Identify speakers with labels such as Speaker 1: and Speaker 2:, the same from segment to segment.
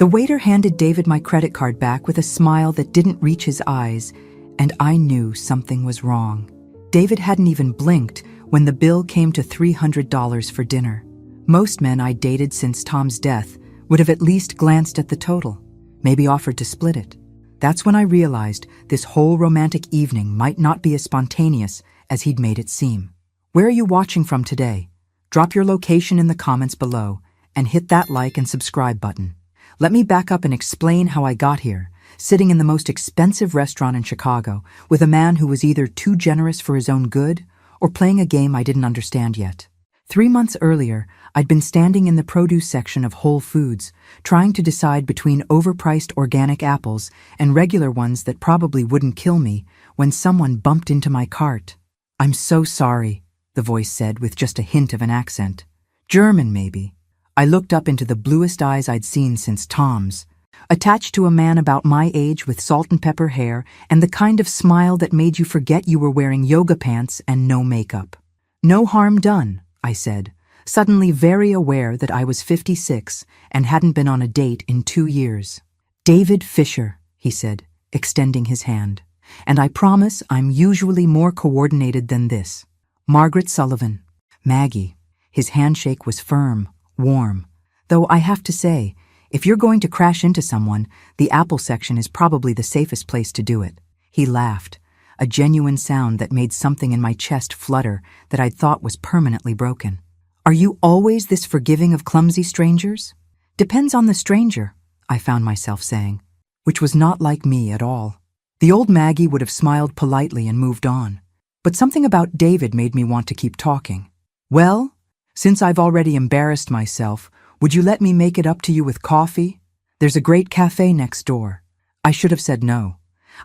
Speaker 1: The waiter handed David my credit card back with a smile that didn't reach his eyes, and I knew something was wrong. David hadn't even blinked when the bill came to $300 for dinner. Most men I'd dated since Tom's death would have at least glanced at the total, maybe offered to split it. That's when I realized this whole romantic evening might not be as spontaneous as he'd made it seem. Where are you watching from today? Drop your location in the comments below and hit that like and subscribe button. Let me back up and explain how I got here, sitting in the most expensive restaurant in Chicago with a man who was either too generous for his own good or playing a game I didn't understand yet. 3 months earlier, I'd been standing in the produce section of Whole Foods, trying to decide between overpriced organic apples and regular ones that probably wouldn't kill me, when someone bumped into my cart. "I'm so sorry," the voice said with just a hint of an accent. German, maybe. I looked up into the bluest eyes I'd seen since Tom's, attached to a man about my age with salt and pepper hair and the kind of smile that made you forget you were wearing yoga pants and no makeup. "No harm done," I said, suddenly very aware that I was 56 and hadn't been on a date in 2 years. "David Fisher," he said, extending his hand. "And I promise I'm usually more coordinated than this. Margaret Sullivan." Maggie. His handshake was firm, warm. Though I have to say, if you're going to crash into someone, the apple section is probably the safest place to do it. He laughed, a genuine sound that made something in my chest flutter that I'd thought was permanently broken. "Are you always this forgiving of clumsy strangers?" "Depends on the stranger," I found myself saying, which was not like me at all. The old Maggie would have smiled politely and moved on, but something about David made me want to keep talking. "Well, since I've already embarrassed myself, would you let me make it up to you with coffee? There's a great cafe next door." I should have said no.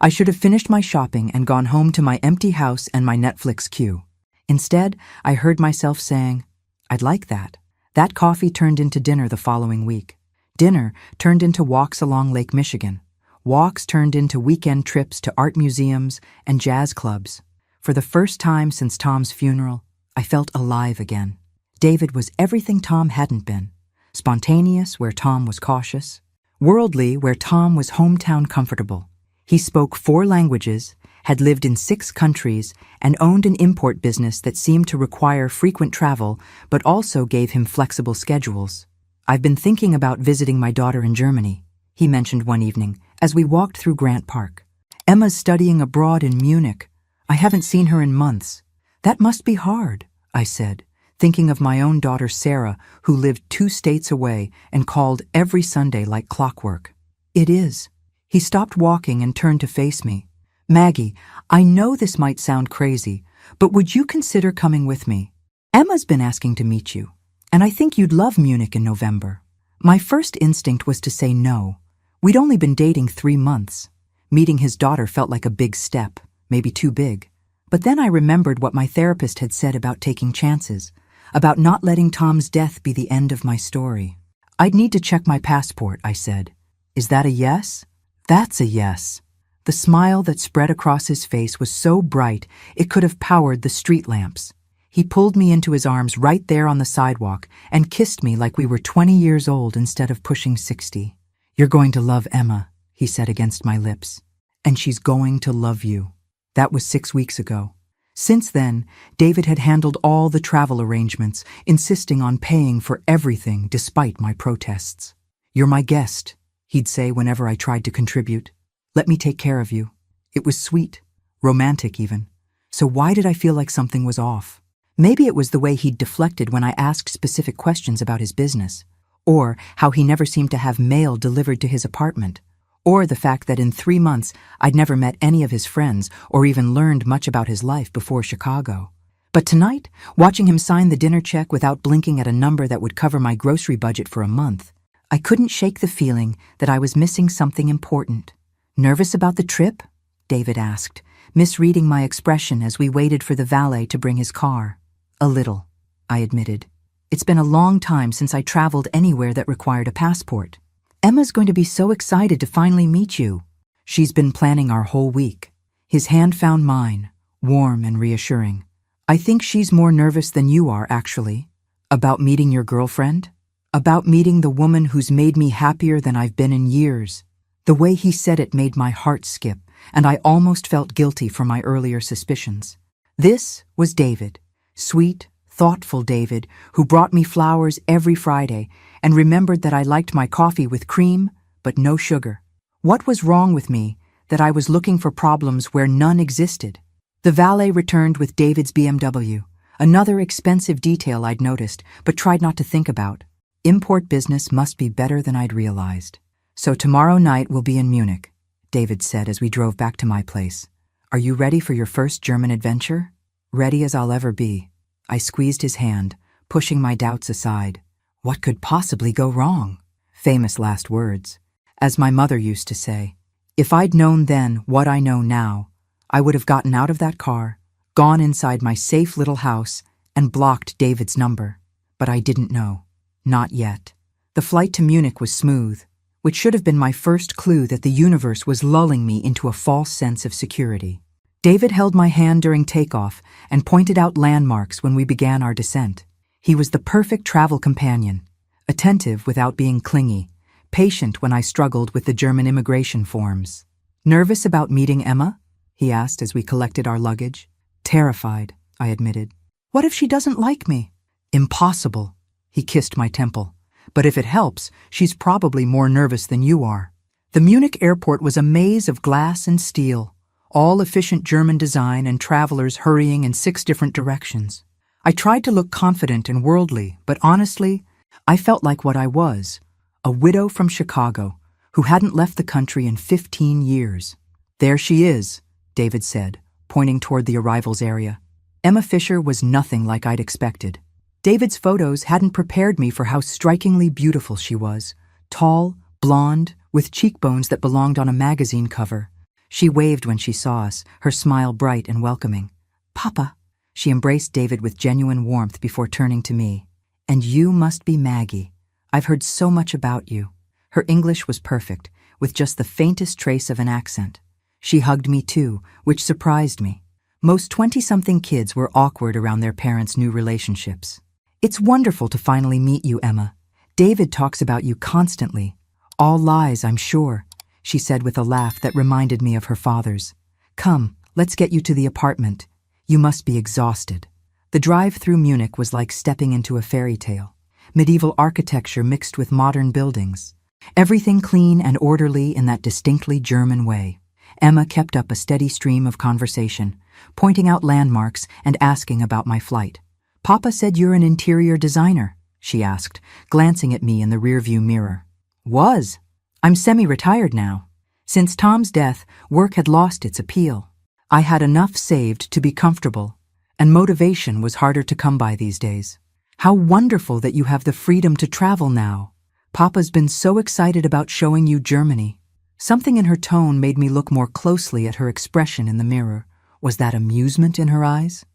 Speaker 1: I should have finished my shopping and gone home to my empty house and my Netflix queue. Instead, I heard myself saying, "I'd like that." That coffee turned into dinner the following week. Dinner turned into walks along Lake Michigan. Walks turned into weekend trips to art museums and jazz clubs. For the first time since Tom's funeral, I felt alive again. David was everything Tom hadn't been. Spontaneous where Tom was cautious. Worldly where Tom was hometown comfortable. He spoke 4 languages, had lived in 6 countries, and owned an import business that seemed to require frequent travel but also gave him flexible schedules. "I've been thinking about visiting my daughter in Germany," he mentioned one evening as we walked through Grant Park. "Emma's studying abroad in Munich. I haven't seen her in months." "That must be hard," I said, thinking of my own daughter Sarah, who lived 2 states away and called every Sunday like clockwork. "It is." He stopped walking and turned to face me. "Maggie, I know this might sound crazy, but would you consider coming with me? Emma's been asking to meet you, and I think you'd love Munich in November." My first instinct was to say no. We'd only been dating 3 months. Meeting his daughter felt like a big step, maybe too big. But then I remembered what my therapist had said about taking chances, about not letting Tom's death be the end of my story. "I'd need to check my passport," I said. "Is that a yes?" "That's a yes." The smile that spread across his face was so bright it could have powered the street lamps. He pulled me into his arms right there on the sidewalk and kissed me like we were 20 years old instead of pushing 60. "You're going to love Emma," he said against my lips. "And she's going to love you." That was 6 weeks ago. Since then, David had handled all the travel arrangements, insisting on paying for everything despite my protests. "You're my guest," he'd say whenever I tried to contribute. "Let me take care of you." It was sweet, romantic even. So why did I feel like something was off? Maybe it was the way he'd deflected when I asked specific questions about his business, or how he never seemed to have mail delivered to his apartment, or the fact that in 3 months I'd never met any of his friends or even learned much about his life before Chicago. But tonight, watching him sign the dinner check without blinking at a number that would cover my grocery budget for a month, I couldn't shake the feeling that I was missing something important. "Nervous about the trip?" David asked, misreading my expression as we waited for the valet to bring his car. "A little," I admitted. "It's been a long time since I traveled anywhere that required a passport. Emma's going to be so excited to finally meet you. She's been planning our whole week." His hand found mine, warm and reassuring. "I think she's more nervous than you are, actually." "About meeting your girlfriend?" About meeting the woman who's made me happier than I've been in years. The way he said it made my heart skip, and I almost felt guilty for my earlier suspicions. This was David, sweet, thoughtful David, who brought me flowers every Friday and remembered that I liked my coffee with cream, but no sugar. What was wrong with me that I was looking for problems where none existed? The valet returned with David's BMW, another expensive detail I'd noticed but tried not to think about. Import business must be better than I'd realized. So tomorrow night we'll be in Munich, David said as we drove back to my place. Are you ready for your first German adventure? Ready as I'll ever be. I squeezed his hand, pushing my doubts aside. What could possibly go wrong? Famous last words. As my mother used to say, if I'd known then what I know now, I would have gotten out of that car, gone inside my safe little house, and blocked David's number. But I didn't know. Not yet. The flight to Munich was smooth, which should have been my first clue that the universe was lulling me into a false sense of security. David held my hand during takeoff and pointed out landmarks when we began our descent. He was the perfect travel companion, attentive without being clingy, patient when I struggled with the German immigration forms. Nervous about meeting Emma? He asked as we collected our luggage. Terrified, I admitted. What if she doesn't like me? Impossible. He kissed my temple. But if it helps, she's probably more nervous than you are. The Munich airport was a maze of glass and steel, all efficient German design and travelers hurrying in 6 different directions. I tried to look confident and worldly, but honestly, I felt like what I was, a widow from Chicago who hadn't left the country in 15 years. There she is, David said, pointing toward the arrivals area. Emma Fisher was nothing like I'd expected. David's photos hadn't prepared me for how strikingly beautiful she was. Tall, blonde, with cheekbones that belonged on a magazine cover. She waved when she saw us, her smile bright and welcoming. Papa. She embraced David with genuine warmth before turning to me. And you must be Maggie. I've heard so much about you. Her English was perfect, with just the faintest trace of an accent. She hugged me too, which surprised me. Most 20-something kids were awkward around their parents' new relationships. It's wonderful to finally meet you, Emma. David talks about you constantly. All lies, I'm sure, she said with a laugh that reminded me of her father's. Come, let's get you to the apartment. You must be exhausted. The drive through Munich was like stepping into a fairy tale. Medieval architecture mixed with modern buildings. Everything clean and orderly in that distinctly German way. Emma kept up a steady stream of conversation, pointing out landmarks and asking about my flight. Papa said you're an interior designer, she asked, glancing at me in the rearview mirror. Was. I'm semi-retired now. Since Tom's death, work had lost its appeal. I had enough saved to be comfortable, and motivation was harder to come by these days. How wonderful that you have the freedom to travel now. Papa's been so excited about showing you Germany. Something in her tone made me look more closely at her expression in the mirror. Was that amusement in her eyes?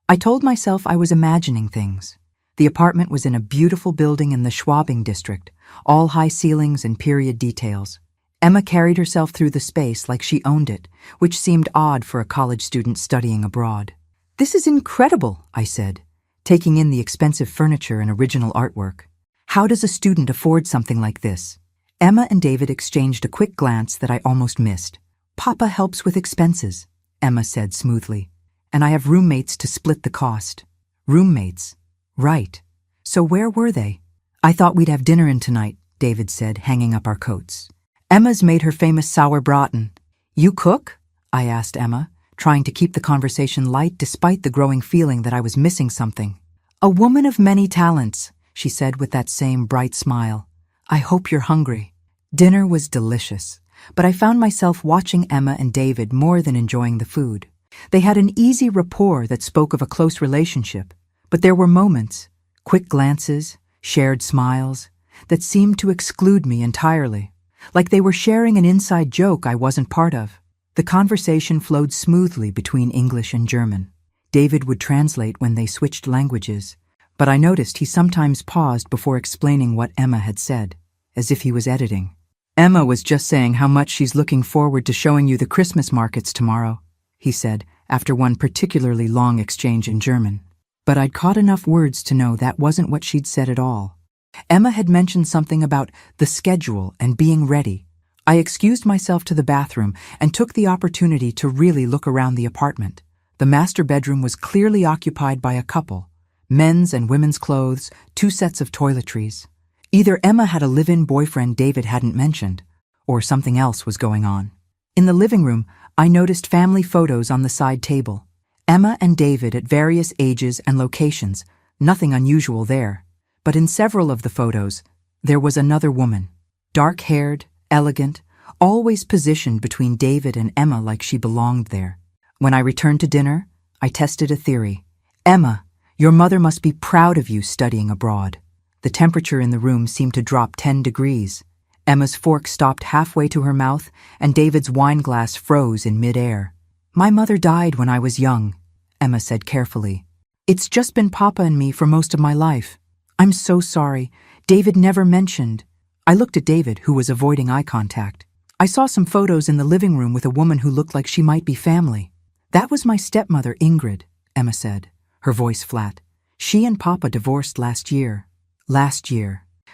Speaker 1: I told myself I was imagining things. The apartment was in a beautiful building in the Schwabing district, all high ceilings and period details. Emma carried herself through the space like she owned it, which seemed odd for a college student studying abroad. This is incredible, I said, taking in the expensive furniture and original artwork. How does a student afford something like this? Emma and David exchanged a quick glance that I almost missed. Papa helps with expenses, Emma said smoothly. And I have roommates to split the cost. Roommates? Right. So where were they? I thought we'd have dinner in tonight, David said, hanging up our coats. Emma's made her famous sauerbraten. You cook? I asked Emma, trying to keep the conversation light despite the growing feeling that I was missing something. A woman of many talents, she said with that same bright smile. I hope you're hungry. Dinner was delicious, but I found myself watching Emma and David more than enjoying the food. They had an easy rapport that spoke of a close relationship, but there were moments, quick glances, shared smiles, that seemed to exclude me entirely, like they were sharing an inside joke I wasn't part of. The conversation flowed smoothly between English and German. David would translate when they switched languages, but I noticed he sometimes paused before explaining what Emma had said, as if he was editing. Emma was just saying how much she's looking forward to showing you the Christmas markets tomorrow, he said, after one particularly long exchange in German. But I'd caught enough words to know that wasn't what she'd said at all. Emma had mentioned something about the schedule and being ready. I excused myself to the bathroom and took the opportunity to really look around the apartment. The master bedroom was clearly occupied by a couple. Men's and women's clothes, 2 sets of toiletries. Either Emma had a live-in boyfriend David hadn't mentioned, or something else was going on. In the living room, I noticed family photos on the side table. Emma and David at various ages and locations, nothing unusual there. But in several of the photos, there was another woman. Dark-haired, elegant, always positioned between David and Emma like she belonged there. When I returned to dinner, I tested a theory. Emma, your mother must be proud of you studying abroad. The temperature in the room seemed to drop 10 degrees. Emma's fork stopped halfway to her mouth, and David's wine glass froze in mid-air. My mother died when I was young, Emma said carefully. It's just been Papa and me for most of my life. I'm so sorry. David never mentioned. I looked at David, who was avoiding eye contact. I saw some photos in the living room with a woman who looked like she might be family. That was my stepmother, Ingrid, Emma said, her voice flat. She and Papa divorced last year.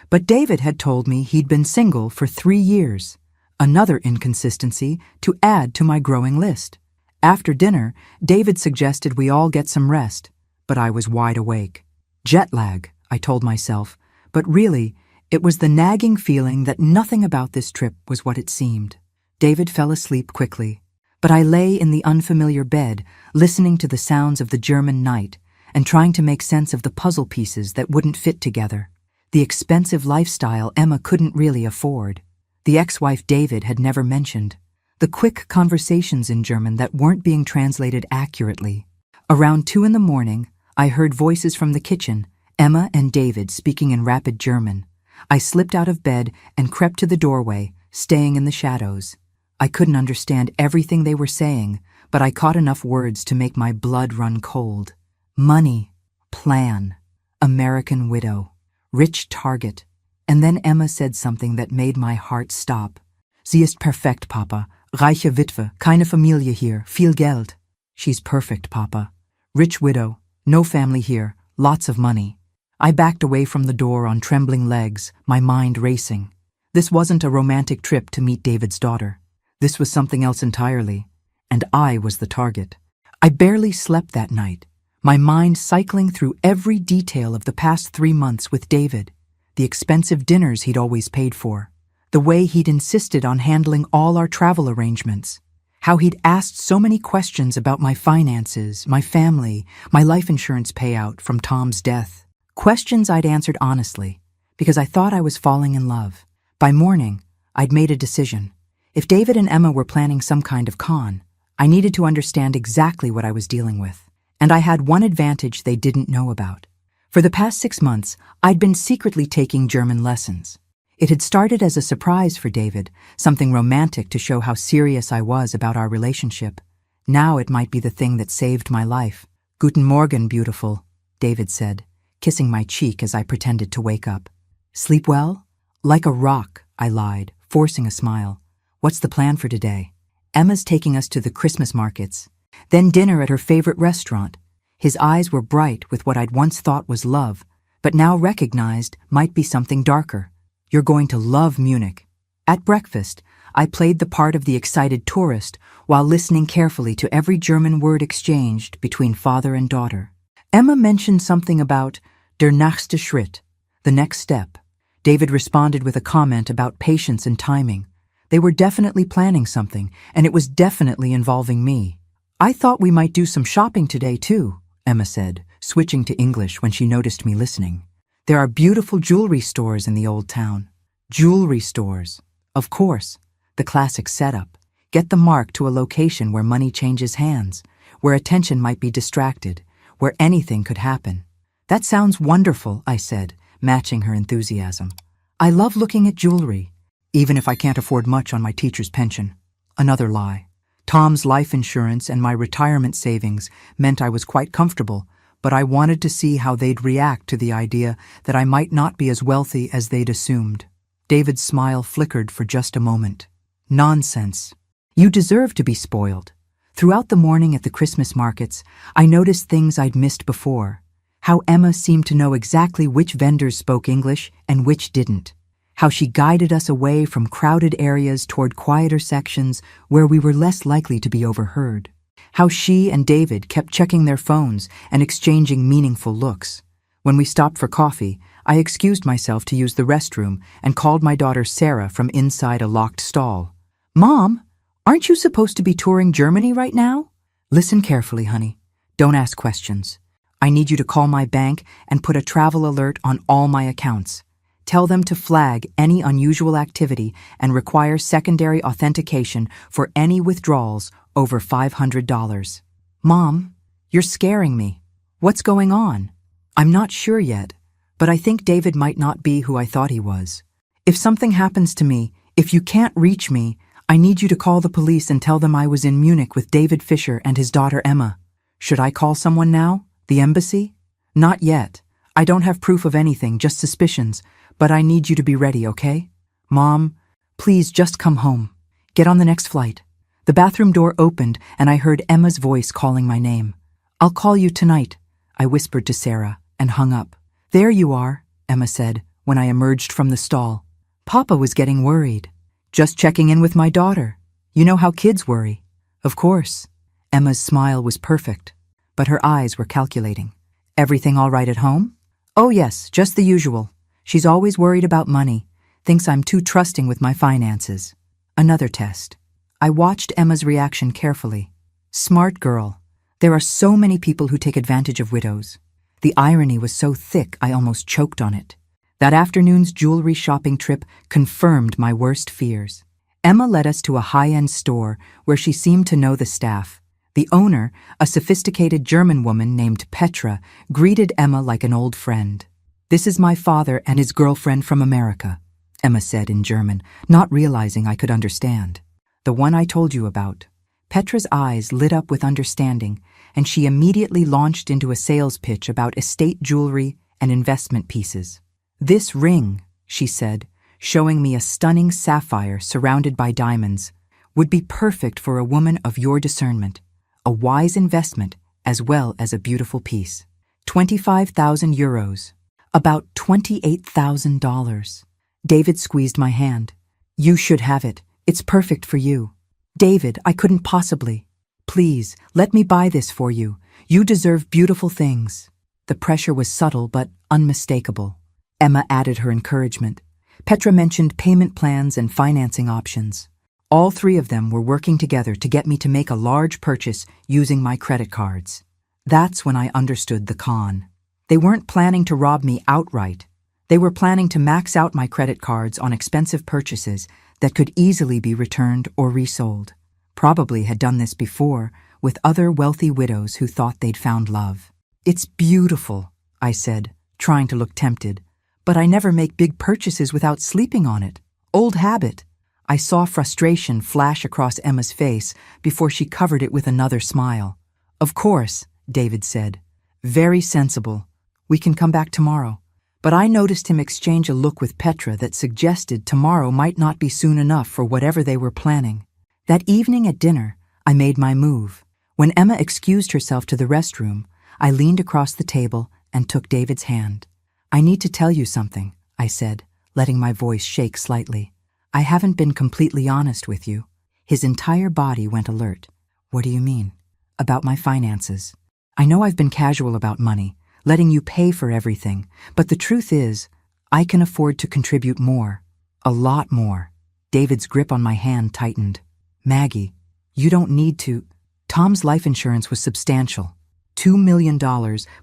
Speaker 1: But David had told me he'd been single for 3 years. Another inconsistency to add to my growing list. After dinner, David suggested we all get some rest, but I was wide awake. Jet lag, I told myself, but really, it was the nagging feeling that nothing about this trip was what it seemed. David fell asleep quickly, but I lay in the unfamiliar bed, listening to the sounds of the German night and trying to make sense of the puzzle pieces that wouldn't fit together. The expensive lifestyle Emma couldn't really afford. The ex-wife David had never mentioned. The quick conversations in German that weren't being translated accurately. Around 2 a.m, I heard voices from the kitchen, Emma and David speaking in rapid German. I slipped out of bed and crept to the doorway, staying in the shadows. I couldn't understand everything they were saying, but I caught enough words to make my blood run cold. Money, plan, American widow, rich target. And then Emma said something that made my heart stop. Sie ist perfekt, Papa. Reiche Witwe, keine Familie hier, viel Geld. She's perfect, Papa. Rich widow, no family here, lots of money. I backed away from the door on trembling legs, my mind racing. This wasn't a romantic trip to meet David's daughter. This was something else entirely, and I was the target. I barely slept that night, my mind cycling through every detail of the past 3 months with David, the expensive dinners he'd always paid for, the way he'd insisted on handling all our travel arrangements, how he'd asked so many questions about my finances, my family, my life insurance payout from Tom's death. Questions I'd answered honestly, because I thought I was falling in love. By morning, I'd made a decision. If David and Emma were planning some kind of con, I needed to understand exactly what I was dealing with. And I had one advantage they didn't know about. For the past 6 months, I'd been secretly taking German lessons. It had started as a surprise for David, something romantic to show how serious I was about our relationship. Now it might be the thing that saved my life. Guten Morgen, beautiful, David said, kissing my cheek as I pretended to wake up. Sleep well? Like a rock, I lied, forcing a smile. What's the plan for today? Emma's taking us to the Christmas markets. Then dinner at her favorite restaurant. His eyes were bright with what I'd once thought was love, but now recognized might be something darker. You're going to love Munich. At breakfast, I played the part of the excited tourist while listening carefully to every German word exchanged between father and daughter. Emma mentioned something about der nächste Schritt, the next step. David responded with a comment about patience and timing. They were definitely planning something, and it was definitely involving me. I thought we might do some shopping today too, Emma said, switching to English when she noticed me listening. There are beautiful jewelry stores in the old town. Jewelry stores. Of course. The classic setup. Get the mark to a location where money changes hands, where attention might be distracted, where anything could happen. That sounds wonderful, I said, matching her enthusiasm. I love looking at jewelry, even if I can't afford much on my teacher's pension. Another lie. Tom's life insurance and my retirement savings meant I was quite comfortable, but I wanted to see how they'd react to the idea that I might not be as wealthy as they'd assumed. David's smile flickered for just a moment. Nonsense. You deserve to be spoiled. Throughout the morning at the Christmas markets, I noticed things I'd missed before. How Emma seemed to know exactly which vendors spoke English and which didn't. How she guided us away from crowded areas toward quieter sections where we were less likely to be overheard. How she and David kept checking their phones and exchanging meaningful looks. When we stopped for coffee, I excused myself to use the restroom and called my daughter Sarah from inside a locked stall. "Mom, aren't you supposed to be touring Germany right now?" "Listen carefully, honey. Don't ask questions. I need you to call my bank and put a travel alert on all my accounts. Tell them to flag any unusual activity and require secondary authentication for any withdrawals over $500. "Mom, you're scaring me. What's going on?" "I'm not sure yet, but I think David might not be who I thought he was. If something happens to me, if you can't reach me, I need you to call the police and tell them I was in Munich with David Fisher and his daughter Emma." "Should I call someone now? The embassy?" "Not yet. I don't have proof of anything, just suspicions, but I need you to be ready, okay?" "Mom, please just come home. Get on the next flight." The bathroom door opened and I heard Emma's voice calling my name. "I'll call you tonight," I whispered to Sarah and hung up. "There you are," Emma said when I emerged from the stall. Papa was getting worried. "Just checking in with my daughter. You know how kids worry." "Of course." Emma's smile was perfect, but her eyes were calculating. "Everything all right at home?" "Oh yes, just the usual. She's always worried about money, thinks I'm too trusting with my finances." Another test. I watched Emma's reaction carefully. Smart girl. There are so many people who take advantage of widows. The irony was so thick I almost choked on it. That afternoon's jewelry shopping trip confirmed my worst fears. Emma led us to a high-end store where she seemed to know the staff. The owner, a sophisticated German woman named Petra, greeted Emma like an old friend. "This is my father and his girlfriend from America," Emma said in German, not realizing I could understand. "The one I told you about." Petra's eyes lit up with understanding, and she immediately launched into a sales pitch about estate jewelry and investment pieces. "This ring," she said, showing me a stunning sapphire surrounded by diamonds, "would be perfect for a woman of your discernment. A wise investment as well as a beautiful piece. 25,000 euros. About $28,000. David squeezed my hand. "You should have it. It's perfect for you." "David, I couldn't possibly." "Please, let me buy this for you. You deserve beautiful things." The pressure was subtle but unmistakable. Emma added her encouragement. Petra mentioned payment plans and financing options. All three of them were working together to get me to make a large purchase using my credit cards. That's when I understood the con. They weren't planning to rob me outright. They were planning to max out my credit cards on expensive purchases that could easily be returned or resold. Probably had done this before with other wealthy widows who thought they'd found love. "It's beautiful," I said, trying to look tempted. "But I never make big purchases without sleeping on it. Old habit." I saw frustration flash across Emma's face before she covered it with another smile. "Of course," David said. "Very sensible. We can come back tomorrow." But I noticed him exchange a look with Petra that suggested tomorrow might not be soon enough for whatever they were planning. That evening at dinner, I made my move. When Emma excused herself to the restroom, I leaned across the table and took David's hand. "I need to tell you something," I said, letting my voice shake slightly. "I haven't been completely honest with you." His entire body went alert. "What do you mean?" "About my finances. I know I've been casual about money, letting you pay for everything, but the truth is, I can afford to contribute more. A lot more." David's grip on my hand tightened. "Maggie, you don't need to." Tom's life insurance was substantial. $2 million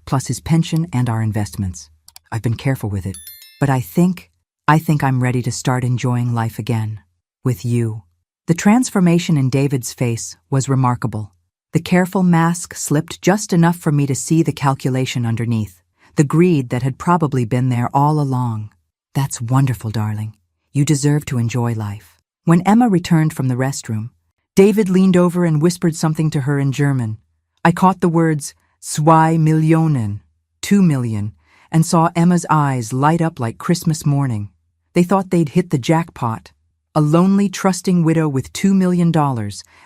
Speaker 1: plus his pension and our investments. I've been careful with it, but I think I'm ready to start enjoying life again. With you. The transformation in David's face was remarkable. The careful mask slipped just enough for me to see the calculation underneath, the greed that had probably been there all along. "That's wonderful, darling. You deserve to enjoy life." When Emma returned from the restroom, David leaned over and whispered something to her in German. I caught the words, 2 Millionen, 2 million, and saw Emma's eyes light up like Christmas morning. They thought they'd hit the jackpot. A lonely, trusting widow with $2 million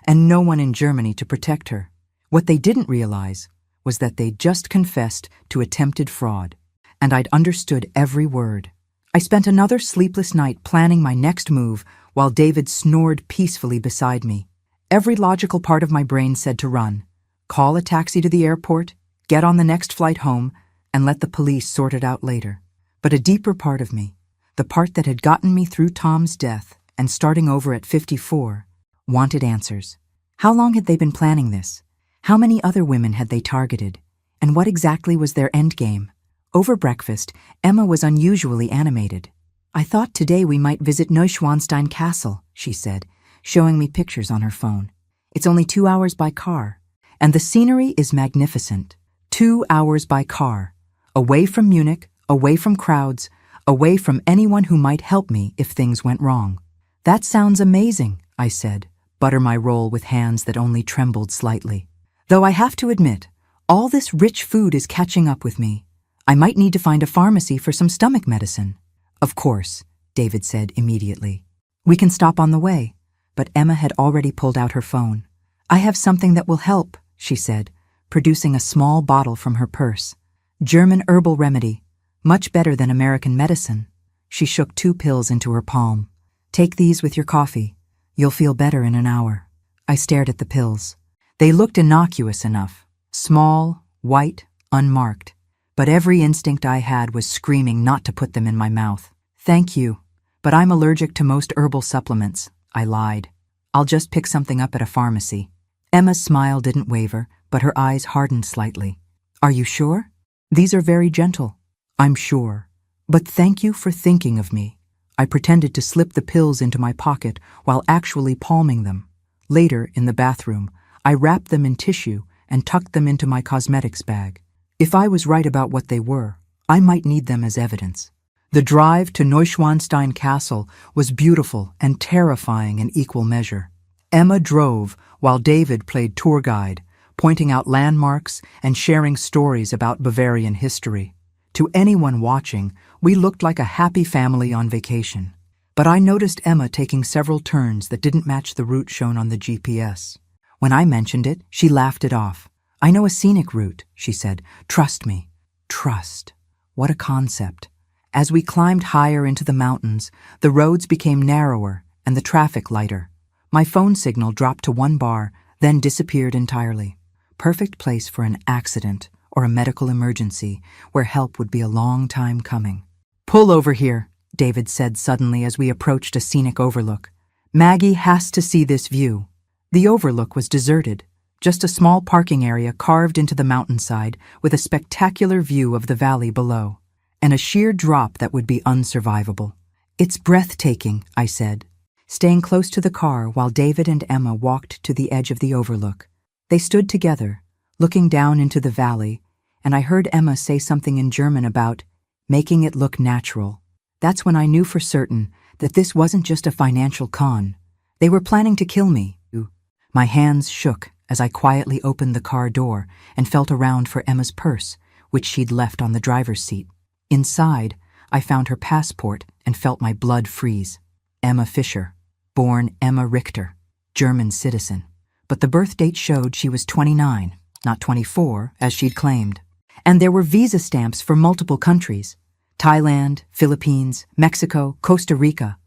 Speaker 1: and no one in Germany to protect her. What they didn't realize was that they'd just confessed to attempted fraud, and I'd understood every word. I spent another sleepless night planning my next move while David snored peacefully beside me. Every logical part of my brain said to run, call a taxi to the airport, get on the next flight home, and let the police sort it out later. But a deeper part of me, the part that had gotten me through Tom's death and starting over at 54, wanted answers. How long had they been planning this? How many other women had they targeted? And what exactly was their endgame? Over breakfast, Emma was unusually animated. I thought today we might visit Neuschwanstein Castle, she said, showing me pictures on her phone. It's only 2 hours by car, and the scenery is magnificent. 2 hours by car, away from Munich, away from crowds, away from anyone who might help me if things went wrong. That sounds amazing, I said, butter my roll with hands that only trembled slightly. Though I have to admit, all this rich food is catching up with me. I might need to find a pharmacy for some stomach medicine. Of course, David said immediately. We can stop on the way. But Emma had already pulled out her phone. I have something that will help, she said, producing a small bottle from her purse. German herbal remedy, much better than American medicine. She shook 2 pills into her palm. Take these with your coffee. You'll feel better in an hour. I stared at the pills. They looked innocuous enough. Small, white, unmarked. But every instinct I had was screaming not to put them in my mouth. Thank you, but I'm allergic to most herbal supplements, I lied. I'll just pick something up at a pharmacy. Emma's smile didn't waver, but her eyes hardened slightly. Are you sure? These are very gentle. I'm sure. But thank you for thinking of me. I pretended to slip the pills into my pocket while actually palming them. Later, in the bathroom, I wrapped them in tissue and tucked them into my cosmetics bag. If I was right about what they were, I might need them as evidence. The drive to Neuschwanstein Castle was beautiful and terrifying in equal measure. Emma drove while David played tour guide, pointing out landmarks and sharing stories about Bavarian history. To anyone watching, we looked like a happy family on vacation. But I noticed Emma taking several turns that didn't match the route shown on the GPS. When I mentioned it, she laughed it off. I know a scenic route, she said. Trust me. Trust. What a concept. As we climbed higher into the mountains, the roads became narrower and the traffic lighter. My phone signal dropped to 1 bar, then disappeared entirely. Perfect place for an accident or a medical emergency where help would be a long time coming. Pull over here, David said suddenly as we approached a scenic overlook. Maggie has to see this view. The overlook was deserted, just a small parking area carved into the mountainside with a spectacular view of the valley below, and a sheer drop that would be unsurvivable. It's breathtaking, I said, staying close to the car while David and Emma walked to the edge of the overlook. They stood together, looking down into the valley, and I heard Emma say something in German about making it look natural. That's when I knew for certain that this wasn't just a financial con. They were planning to kill me. My hands shook as I quietly opened the car door and felt around for Emma's purse, which she'd left on the driver's seat. Inside, I found her passport and felt my blood freeze. Emma Fischer, born Emma Richter, German citizen. But the birth date showed she was 29, not 24, as she'd claimed. And there were visa stamps for multiple countries: Thailand, Philippines, Mexico, Costa Rica,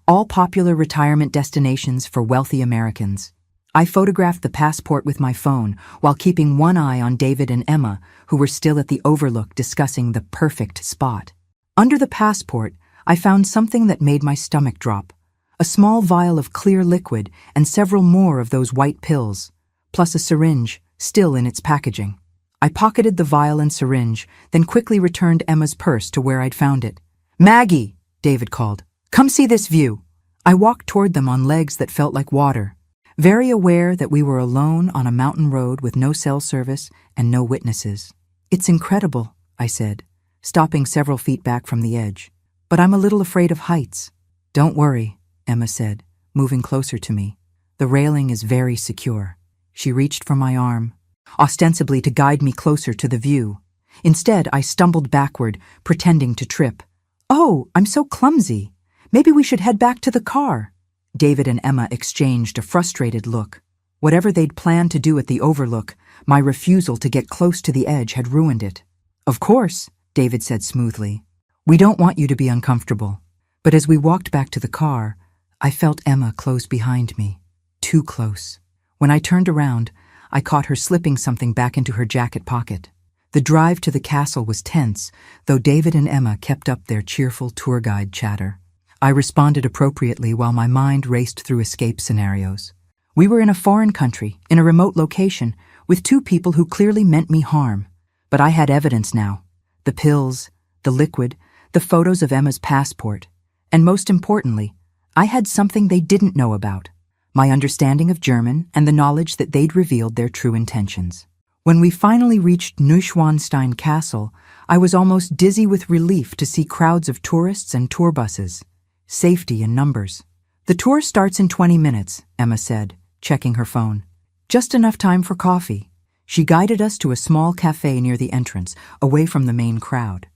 Speaker 1: all popular retirement destinations for wealthy Americans. I photographed the passport with my phone while keeping one eye on David and Emma, who were still at the overlook discussing the perfect spot. Under the passport, I found something that made my stomach drop: a small vial of clear liquid and several more of those white pills, plus a syringe, still in its packaging. I pocketed the vial and syringe, then quickly returned Emma's purse to where I'd found it. "Maggie," David called, "come see this view." I walked toward them on legs that felt like water, very aware that we were alone on a mountain road with no cell service and no witnesses. "It's incredible," I said, stopping several feet back from the edge. "But I'm a little afraid of heights." "Don't worry," Emma said, moving closer to me. "The railing is very secure." She reached for my arm, ostensibly to guide me closer to the view. Instead, I stumbled backward, pretending to trip. "Oh, I'm so clumsy. Maybe we should head back to the car." David and Emma exchanged a frustrated look. Whatever they'd planned to do at the Overlook, my refusal to get close to the edge had ruined it. "Of course," David said smoothly. "We don't want you to be uncomfortable." But as we walked back to the car, I felt Emma close behind me. Too close. When I turned around, I caught her slipping something back into her jacket pocket. The drive to the castle was tense, though David and Emma kept up their cheerful tour guide chatter. I responded appropriately while my mind raced through escape scenarios. We were in a foreign country, in a remote location, with two people who clearly meant me harm. But I had evidence now. The pills, the liquid, the photos of Emma's passport. And most importantly, I had something they didn't know about. My understanding of German and the knowledge that they'd revealed their true intentions. When we finally reached Neuschwanstein Castle, I was almost dizzy with relief to see crowds of tourists and tour buses. Safety in numbers. "The tour starts in 20 minutes, Emma said, checking her phone. "Just enough time for coffee." She guided us to a small cafe near the entrance, away from the main crowd.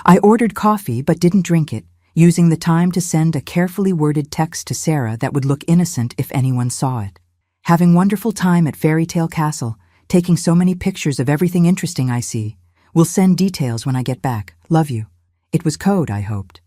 Speaker 1: I ordered coffee but didn't drink it, using the time to send a carefully worded text to Sarah that would look innocent if anyone saw it. "Having wonderful time at Fairy Tale Castle, taking so many pictures of everything interesting I see. Will send details when I get back. Love you." It was code, I hoped.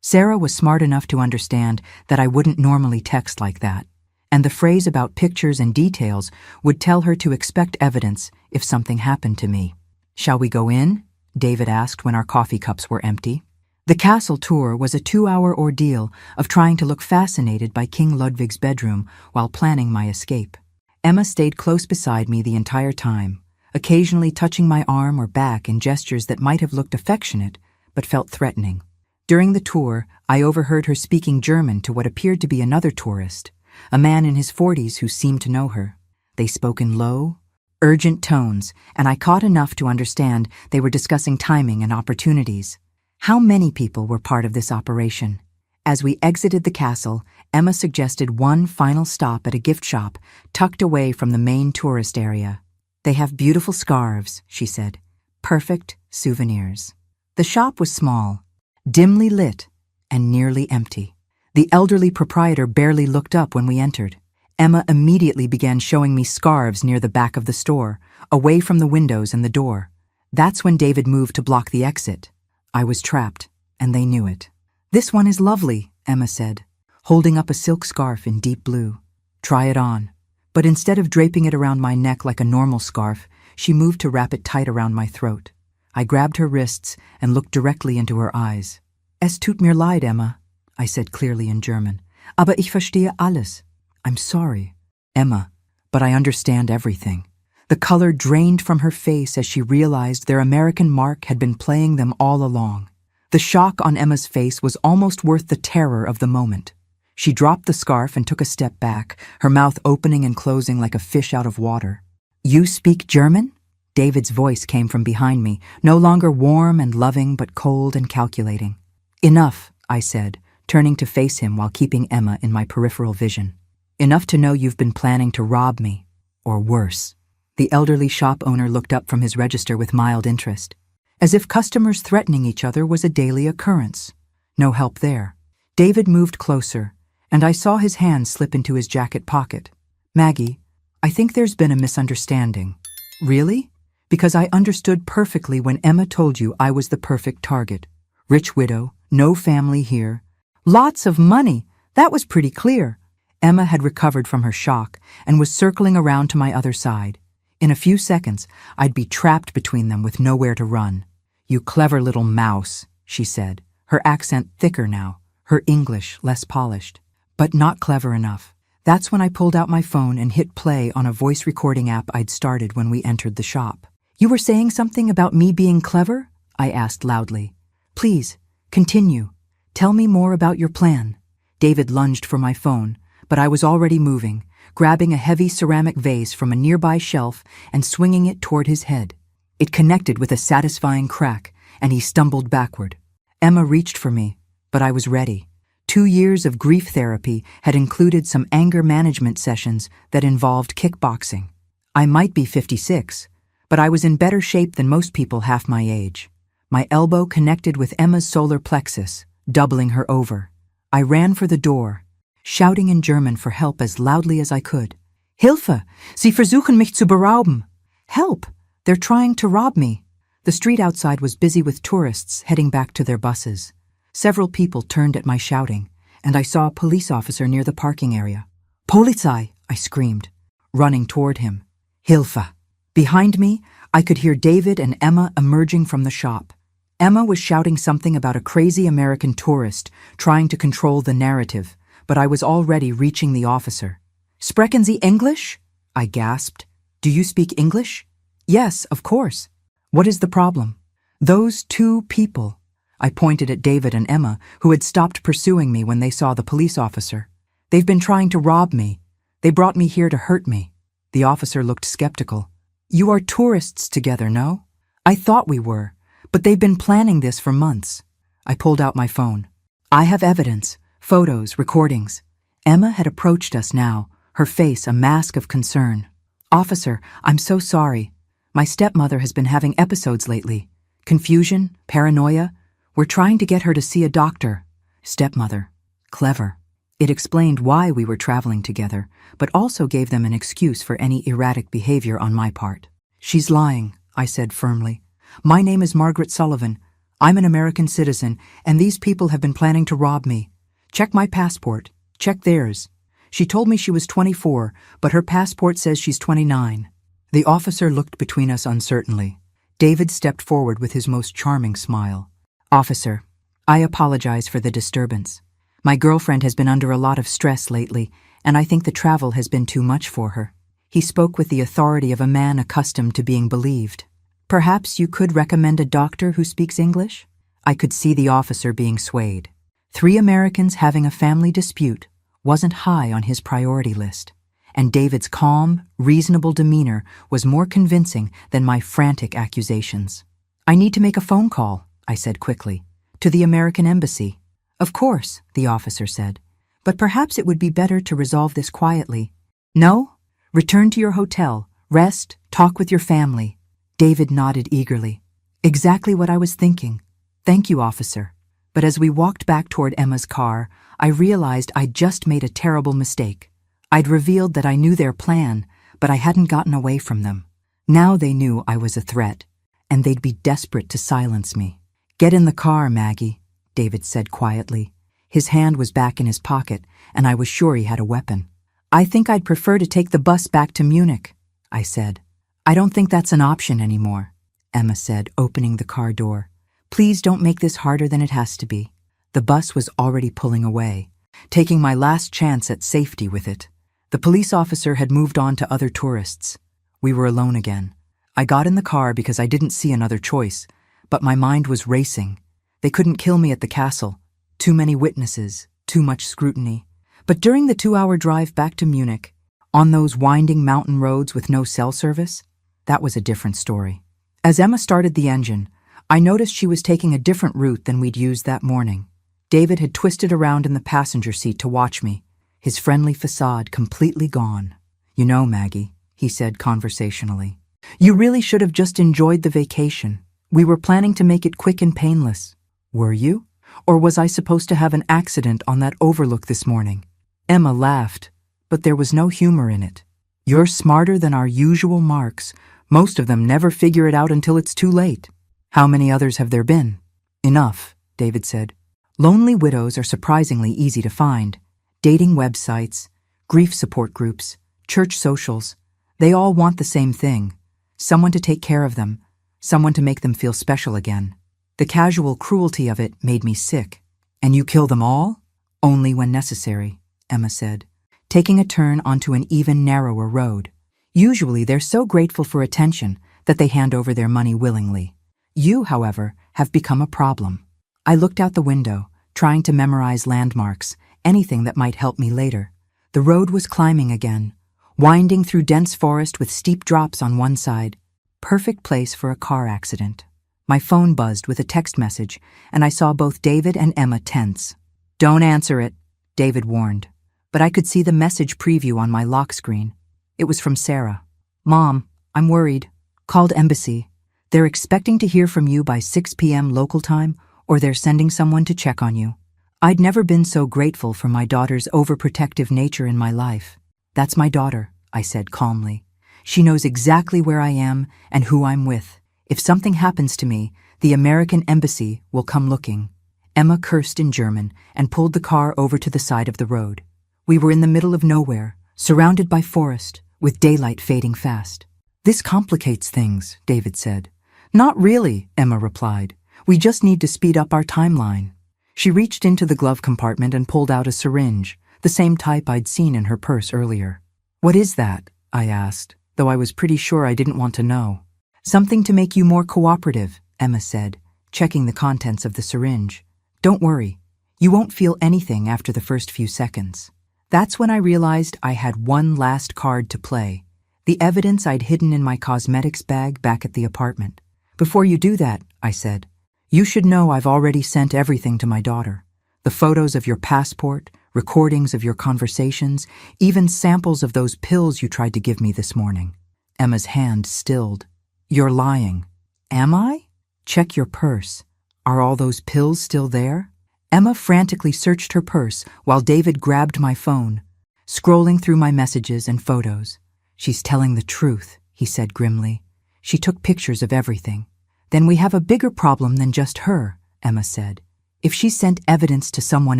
Speaker 1: Sarah was smart enough to understand that I wouldn't normally text like that, and the phrase about pictures and details would tell her to expect evidence if something happened to me. "Shall we go in?" David asked when our coffee cups were empty. The castle tour was a 2-hour ordeal of trying to look fascinated by King Ludwig's bedroom while planning my escape. Emma stayed close beside me the entire time, occasionally touching my arm or back in gestures that might have looked affectionate but felt threatening. During the tour, I overheard her speaking German to what appeared to be another tourist, a man in his 40s who seemed to know her. They spoke in low, urgent tones, and I caught enough to understand they were discussing timing and opportunities. How many people were part of this operation? As we exited the castle, Emma suggested one final stop at a gift shop tucked away from the main tourist area. "They have beautiful scarves," she said. "Perfect souvenirs." The shop was small, dimly lit, and nearly empty. The elderly proprietor barely looked up when we entered. Emma immediately began showing me scarves near the back of the store, away from the windows and the door. That's when David moved to block the exit. I was trapped, and they knew it. "This one is lovely," Emma said, holding up a silk scarf in deep blue. "Try it on." But instead of draping it around my neck like a normal scarf, she moved to wrap it tight around my throat. I grabbed her wrists and looked directly into her eyes. "Es tut mir leid, Emma," I said clearly in German. "Aber ich verstehe alles." "I'm sorry, Emma, but I understand everything." The color drained from her face as she realized their American mark had been playing them all along. The shock on Emma's face was almost worth the terror of the moment. She dropped the scarf and took a step back, her mouth opening and closing like a fish out of water. "You speak German?" David's voice came from behind me, no longer warm and loving but cold and calculating. "Enough," I said, turning to face him while keeping Emma in my peripheral vision. "Enough to know you've been planning to rob me, or worse." The elderly shop owner looked up from his register with mild interest, as if customers threatening each other was a daily occurrence. No help there. David moved closer, and I saw his hand slip into his jacket pocket. "Maggie, I think there's been a misunderstanding." "Really?" "Because I understood perfectly when Emma told you I was the perfect target. Rich widow, no family here. Lots of money. That was pretty clear." Emma had recovered from her shock and was circling around to my other side. In a few seconds, I'd be trapped between them with nowhere to run. "You clever little mouse," she said, her accent thicker now, her English less polished. But not clever enough. That's when I pulled out my phone and hit play on a voice recording app I'd started when we entered the shop. "You were saying something about me being clever?" I asked loudly. "Please, continue. Tell me more about your plan." David lunged for my phone, but I was already moving, grabbing a heavy ceramic vase from a nearby shelf and swinging it toward his head. It connected with a satisfying crack, and he stumbled backward. Emma reached for me, but I was ready. 2 years of grief therapy had included some anger management sessions that involved kickboxing. I might be 56, but I was in better shape than most people half my age. My elbow connected with Emma's solar plexus, doubling her over. I ran for the door, shouting in German for help as loudly as I could. Hilfe! Sie versuchen mich zu berauben! Help! They're trying to rob me! The street outside was busy with tourists heading back to their buses. Several people turned at my shouting, and I saw a police officer near the parking area. Polizei! I screamed, running toward him. Hilfe! Behind me, I could hear David and Emma emerging from the shop. Emma was shouting something about a crazy American tourist trying to control the narrative, but I was already reaching the officer. Sprechen Sie English? I gasped. Do you speak English? Yes, of course. What is the problem? Those two people. I pointed at David and Emma, who had stopped pursuing me when they saw the police officer. They've been trying to rob me. They brought me here to hurt me. The officer looked skeptical. You are tourists together, no? I thought we were, but they've been planning this for months. I pulled out my phone. I have evidence, photos, recordings. Emma had approached us now, her face a mask of concern. Officer, I'm so sorry. My stepmother has been having episodes lately. Confusion, paranoia. We're trying to get her to see a doctor. Stepmother. Clever. It explained why we were traveling together, but also gave them an excuse for any erratic behavior on my part. She's lying, I said firmly. My name is Margaret Sullivan. I'm an American citizen, and these people have been planning to rob me. Check my passport. Check theirs. She told me she was 24, but her passport says she's 29. The officer looked between us uncertainly. David stepped forward with his most charming smile. Officer, I apologize for the disturbance. My girlfriend has been under a lot of stress lately, and I think the travel has been too much for her. He spoke with the authority of a man accustomed to being believed. Perhaps you could recommend a doctor who speaks English? I could see the officer being swayed. 3 Americans having a family dispute wasn't high on his priority list, and David's calm, reasonable demeanor was more convincing than my frantic accusations. I need to make a phone call, I said quickly, to the American embassy. Of course, the officer said, but perhaps it would be better to resolve this quietly. No? Return to your hotel, rest, talk with your family. David nodded eagerly. Exactly what I was thinking. Thank you, officer. But as we walked back toward Emma's car, I realized I'd just made a terrible mistake. I'd revealed that I knew their plan, but I hadn't gotten away from them. Now they knew I was a threat, and they'd be desperate to silence me. Get in the car, Maggie, David said quietly. His hand was back in his pocket, and I was sure he had a weapon. I think I'd prefer to take the bus back to Munich, I said. I don't think that's an option anymore, Emma said, opening the car door. Please don't make this harder than it has to be. The bus was already pulling away, taking my last chance at safety with it. The police officer had moved on to other tourists. We were alone again. I got in the car because I didn't see another choice, but my mind was racing. They couldn't kill me at the castle. Too many witnesses, too much scrutiny. But during the 2-hour drive back to Munich, on those winding mountain roads with no cell service, that was a different story. As Emma started the engine, I noticed she was taking a different route than we'd used that morning. David had twisted around in the passenger seat to watch me, his friendly facade completely gone. You know, Maggie, he said conversationally, you really should have just enjoyed the vacation. We were planning to make it quick and painless. Were you? Or was I supposed to have an accident on that overlook this morning? Emma laughed, but there was no humor in it. You're smarter than our usual marks. Most of them never figure it out until it's too late. How many others have there been? Enough, David said. Lonely widows are surprisingly easy to find. Dating websites, grief support groups, church socials, they all want the same thing. Someone to take care of them, someone to make them feel special again. The casual cruelty of it made me sick. And you kill them all? Only when necessary, Emma said, taking a turn onto an even narrower road. Usually they're so grateful for attention that they hand over their money willingly. You, however, have become a problem. I looked out the window, trying to memorize landmarks, anything that might help me later. The road was climbing again, winding through dense forest with steep drops on one side. Perfect place for a car accident. My phone buzzed with a text message, and I saw both David and Emma tense. Don't answer it, David warned, but I could see the message preview on my lock screen. It was from Sarah. Mom, I'm worried. Called embassy. They're expecting to hear from you by 6 p.m. local time, or they're sending someone to check on you. I'd never been so grateful for my daughter's overprotective nature in my life. That's my daughter, I said calmly. "She knows exactly where I am and who I'm with. If something happens to me, the American embassy will come looking." Emma cursed in German and pulled the car over to the side of the road. We were in the middle of nowhere, surrounded by forest, with daylight fading fast. "This complicates things," David said. "Not really," Emma replied. "We just need to speed up our timeline." She reached into the glove compartment and pulled out a syringe, the same type I'd seen in her purse earlier. "What is that?" I asked, though I was pretty sure I didn't want to know. "Something to make you more cooperative," Emma said, checking the contents of the syringe. "Don't worry, you won't feel anything after the first few seconds." That's when I realized I had one last card to play, the evidence I'd hidden in my cosmetics bag back at the apartment. "Before you do that," I said, "you should know I've already sent everything to my daughter. The photos of your passport, recordings of your conversations, even samples of those pills you tried to give me this morning." Emma's hand stilled. "You're lying." "Am I?" "Check your purse. Are all those pills still there?" Emma frantically searched her purse while David grabbed my phone, scrolling through my messages and photos. "She's telling the truth," he said grimly. "She took pictures of everything." "Then we have a bigger problem than just her," Emma said. "If she sent evidence to someone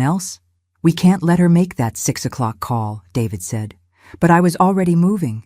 Speaker 1: else, we can't let her make that 6 o'clock call," David said. But I was already moving,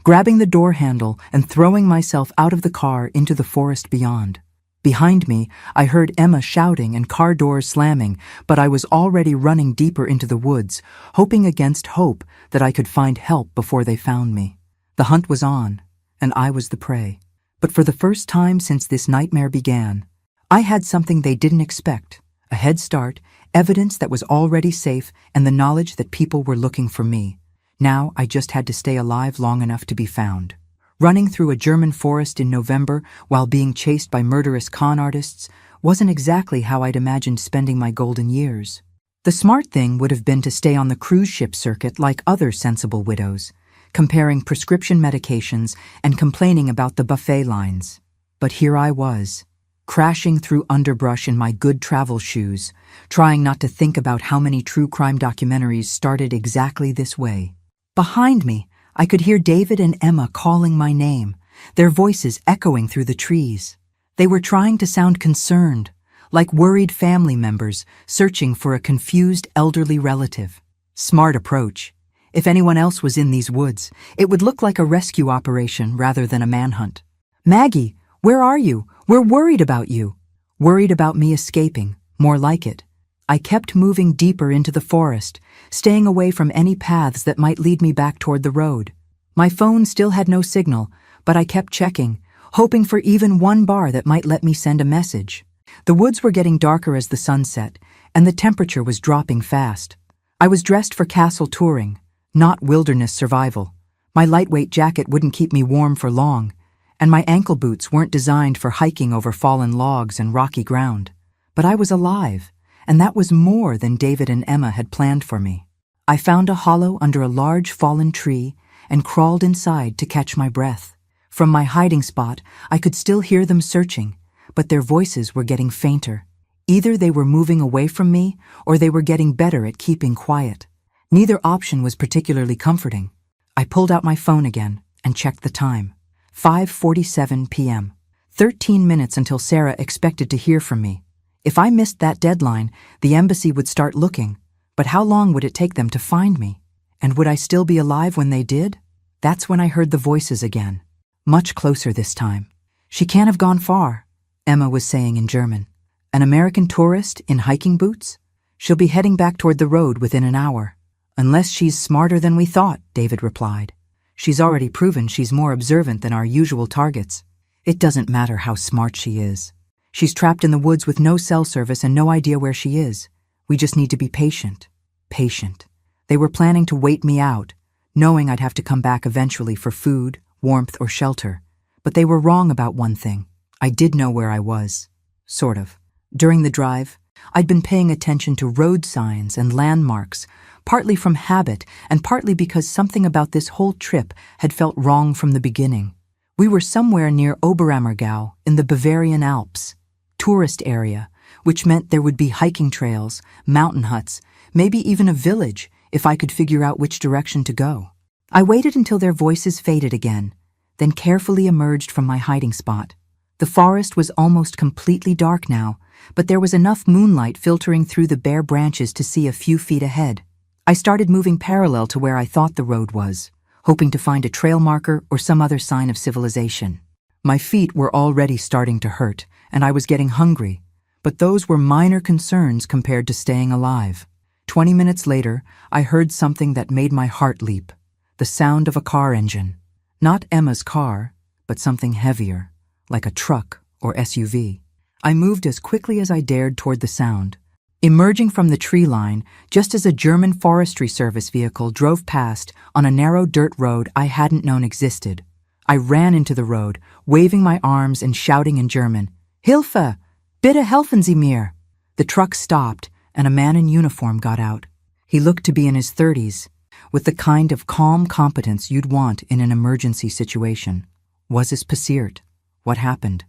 Speaker 1: grabbing the door handle and throwing myself out of the car into the forest beyond. Behind me, I heard Emma shouting and car doors slamming, but I was already running deeper into the woods, hoping against hope that I could find help before they found me. The hunt was on, and I was the prey. But for the first time since this nightmare began, I had something they didn't expect: a head start, evidence that was already safe, and the knowledge that people were looking for me. Now I just had to stay alive long enough to be found. Running through a German forest in November while being chased by murderous con artists wasn't exactly how I'd imagined spending my golden years. The smart thing would have been to stay on the cruise ship circuit like other sensible widows, comparing prescription medications and complaining about the buffet lines. But here I was, crashing through underbrush in my good travel shoes, trying not to think about how many true crime documentaries started exactly this way. Behind me, I could hear David and Emma calling my name, their voices echoing through the trees. They were trying to sound concerned, like worried family members searching for a confused elderly relative. Smart approach. If anyone else was in these woods, it would look like a rescue operation rather than a manhunt. "Maggie, where are you? We're worried about you." Worried about me escaping, more like it. I kept moving deeper into the forest, staying away from any paths that might lead me back toward the road. My phone still had no signal, but I kept checking, hoping for even one bar that might let me send a message. The woods were getting darker as the sun set, and the temperature was dropping fast. I was dressed for castle touring, not wilderness survival. My lightweight jacket wouldn't keep me warm for long, and my ankle boots weren't designed for hiking over fallen logs and rocky ground. But I was alive, and that was more than David and Emma had planned for me. I found a hollow under a large fallen tree and crawled inside to catch my breath. From my hiding spot, I could still hear them searching, but their voices were getting fainter. Either they were moving away from me, or they were getting better at keeping quiet. Neither option was particularly comforting. I pulled out my phone again and checked the time. 5:47 p.m. 13 minutes until Sarah expected to hear from me. If I missed that deadline, the embassy would start looking. But how long would it take them to find me? And would I still be alive when they did? That's when I heard the voices again. Much closer this time. "She can't have gone far," Emma was saying in German. "An American tourist in hiking boots? She'll be heading back toward the road within an hour." "Unless she's smarter than we thought," David replied. "She's already proven she's more observant than our usual targets. It doesn't matter how smart she is. She's trapped in the woods with no cell service and no idea where she is. We just need to be patient." Patient. They were planning to wait me out, knowing I'd have to come back eventually for food, warmth, or shelter. But they were wrong about one thing. I did know where I was. Sort of. During the drive, I'd been paying attention to road signs and landmarks, partly from habit and partly because something about this whole trip had felt wrong from the beginning. We were somewhere near Oberammergau in the Bavarian Alps. Tourist area, which meant there would be hiking trails, mountain huts, maybe even a village if I could figure out which direction to go. I waited until their voices faded again, then carefully emerged from my hiding spot. The forest was almost completely dark now, but there was enough moonlight filtering through the bare branches to see a few feet ahead. I started moving parallel to where I thought the road was, hoping to find a trail marker or some other sign of civilization. My feet were already starting to hurt, and I was getting hungry, but those were minor concerns compared to staying alive. 20 minutes later, I heard something that made my heart leap. The sound of a car engine. Not Emma's car, but something heavier, like a truck or SUV. I moved as quickly as I dared toward the sound, emerging from the tree line just as a German Forestry Service vehicle drove past on a narrow dirt road I hadn't known existed. I ran into the road, waving my arms and shouting in German, "Hilfe! Bitte helfen Sie mir!" The truck stopped, and a man in uniform got out. He looked to be in his 30s, with the kind of calm competence you'd want in an emergency situation. Was es passiert? What happened?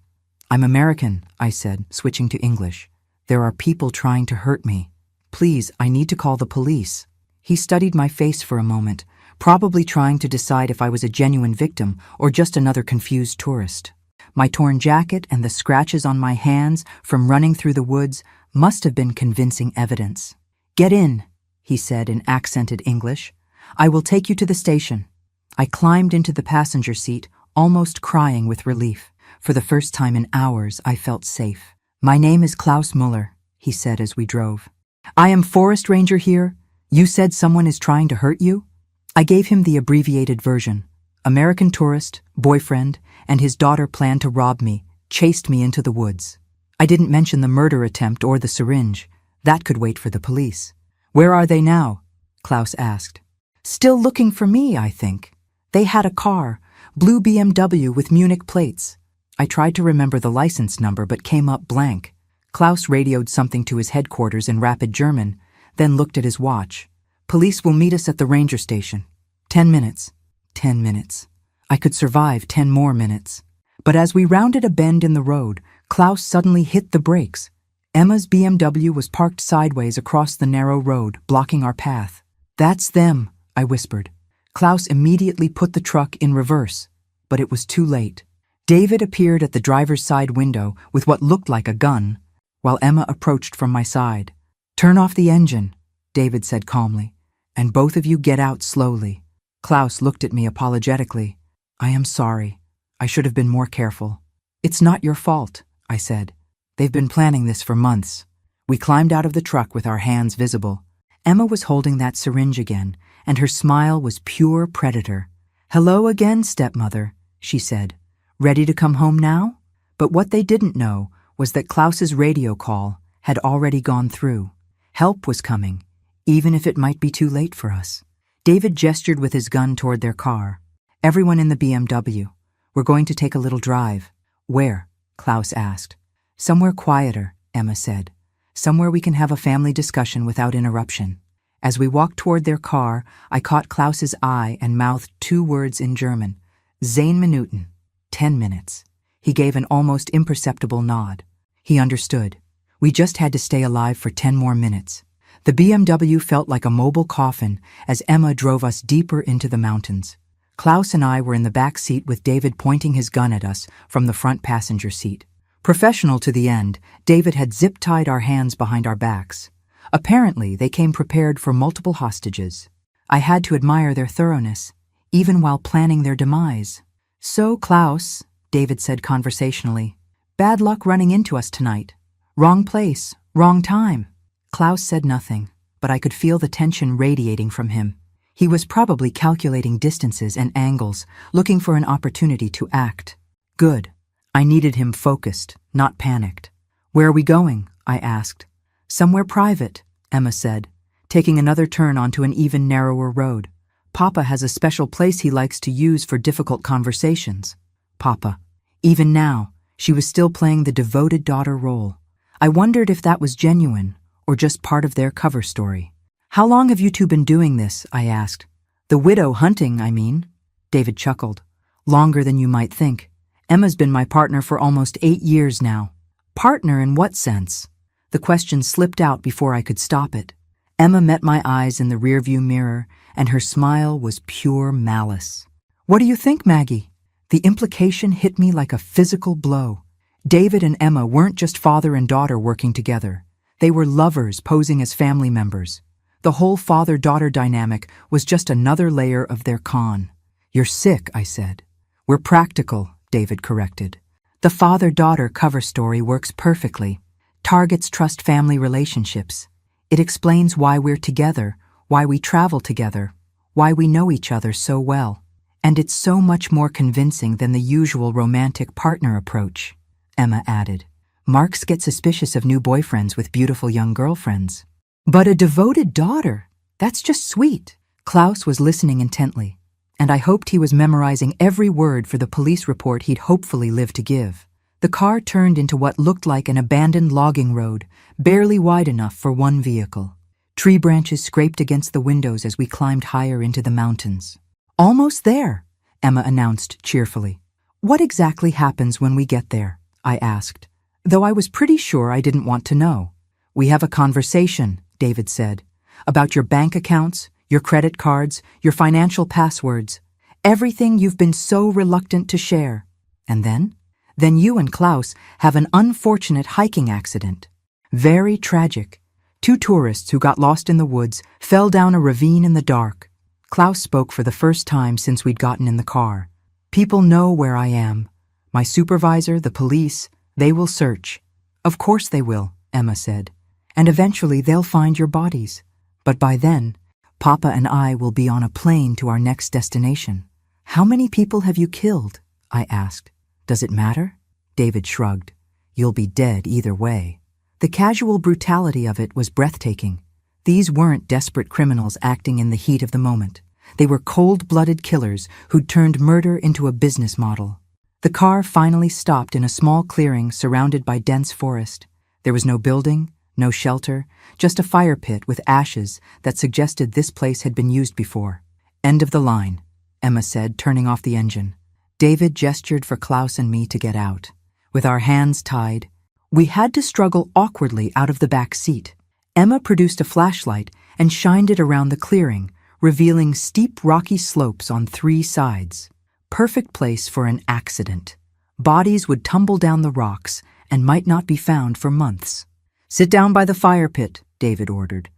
Speaker 1: "I'm American," I said, switching to English. "There are people trying to hurt me. Please, I need to call the police." He studied my face for a moment, probably trying to decide if I was a genuine victim or just another confused tourist. My torn jacket and the scratches on my hands from running through the woods must have been convincing evidence. "Get in," he said in accented English. "I will take you to the station." I climbed into the passenger seat, almost crying with relief. For the first time in hours, I felt safe. "My name is Klaus Muller," he said as we drove. "I am forest ranger here. You said someone is trying to hurt you?" I gave him the abbreviated version. American tourist, boyfriend, and his daughter planned to rob me, chased me into the woods. I didn't mention the murder attempt or the syringe. That could wait for the police. "Where are they now?" Klaus asked. "Still looking for me, I think. They had a car, blue BMW with Munich plates." I tried to remember the license number but came up blank. Klaus radioed something to his headquarters in rapid German, then looked at his watch. "Police will meet us at the ranger station. 10 minutes. 10 minutes. I could survive 10 more minutes. But as we rounded a bend in the road, Klaus suddenly hit the brakes. Emma's BMW was parked sideways across the narrow road, blocking our path. "That's them," I whispered. Klaus immediately put the truck in reverse, but it was too late. David appeared at the driver's side window with what looked like a gun, while Emma approached from my side. "Turn off the engine," David said calmly, "and both of you get out slowly." Klaus looked at me apologetically. "I am sorry. I should have been more careful." "It's not your fault," I said. "They've been planning this for months." We climbed out of the truck with our hands visible. Emma was holding that syringe again, and her smile was pure predator. "Hello again, stepmother," she said. "Ready to come home now?" But what they didn't know was that Klaus's radio call had already gone through. Help was coming, even if it might be too late for us. David gestured with his gun toward their car. "Everyone in the BMW. We're going to take a little drive." "Where?" Klaus asked. "Somewhere quieter," Emma said. "Somewhere we can have a family discussion without interruption." As we walked toward their car, I caught Klaus's eye and mouthed 2 words in German. "10 Minuten." 10 minutes. He gave an almost imperceptible nod. He understood. We just had to stay alive for 10 more minutes. The BMW felt like a mobile coffin as Emma drove us deeper into the mountains. Klaus and I were in the back seat with David pointing his gun at us from the front passenger seat. Professional to the end, David had zip-tied our hands behind our backs. Apparently, they came prepared for multiple hostages. I had to admire their thoroughness, even while planning their demise. "So, Klaus," David said conversationally, "bad luck running into us tonight. Wrong place, wrong time." Klaus said nothing, but I could feel the tension radiating from him. He was probably calculating distances and angles, looking for an opportunity to act. Good. I needed him focused, not panicked. "Where are we going?" I asked. "Somewhere private," Emma said, taking another turn onto an even narrower road. "Papa has a special place he likes to use for difficult conversations." Papa. Even now, she was still playing the devoted daughter role. I wondered if that was genuine, or just part of their cover story. "How long have you two been doing this?" I asked. "The widow hunting, I mean." David chuckled. "Longer than you might think. Emma's been my partner for almost 8 years now." "Partner in what sense?" The question slipped out before I could stop it. Emma met my eyes in the rearview mirror, and her smile was pure malice. "What do you think, Maggie?" The implication hit me like a physical blow. David and Emma weren't just father and daughter working together. They were lovers posing as family members. The whole father-daughter dynamic was just another layer of their con. "You're sick," I said. "We're practical," David corrected. The father-daughter cover story works perfectly. Targets trust family relationships. It explains why we're together, why we travel together, why we know each other so well. And it's so much more convincing than the usual romantic partner approach," Emma added. "Marks get suspicious of new boyfriends with beautiful young girlfriends. But a devoted daughter, that's just sweet." Klaus was listening intently, and I hoped he was memorizing every word for the police report he'd hopefully live to give. The car turned into what looked like an abandoned logging road, barely wide enough for one vehicle. Tree branches scraped against the windows as we climbed higher into the mountains. "Almost there," Emma announced cheerfully. "What exactly happens when we get there?" I asked, though I was pretty sure I didn't want to know. "We have a conversation," David said, "about your bank accounts, your credit cards, your financial passwords, everything you've been so reluctant to share. And then? Then you and Klaus have an unfortunate hiking accident. Very tragic. 2 tourists who got lost in the woods fell down a ravine in the dark." Klaus spoke for the first time since we'd gotten in the car. "People know where I am. My supervisor, the police, they will search." "Of course they will," Emma said. "And eventually they'll find your bodies. But by then, Papa and I will be on a plane to our next destination." "How many people have you killed?" I asked. "Does it matter?" David shrugged. "You'll be dead either way." The casual brutality of it was breathtaking. These weren't desperate criminals acting in the heat of the moment. They were cold-blooded killers who'd turned murder into a business model. The car finally stopped in a small clearing surrounded by dense forest. There was no building, no shelter, just a fire pit with ashes that suggested this place had been used before. "End of the line," Emma said, turning off the engine. David gestured for Klaus and me to get out. With our hands tied, we had to struggle awkwardly out of the back seat. Emma produced a flashlight and shined it around the clearing, revealing steep rocky slopes on 3 sides. Perfect place for an accident. Bodies would tumble down the rocks and might not be found for months. "Sit down by the fire pit," David ordered,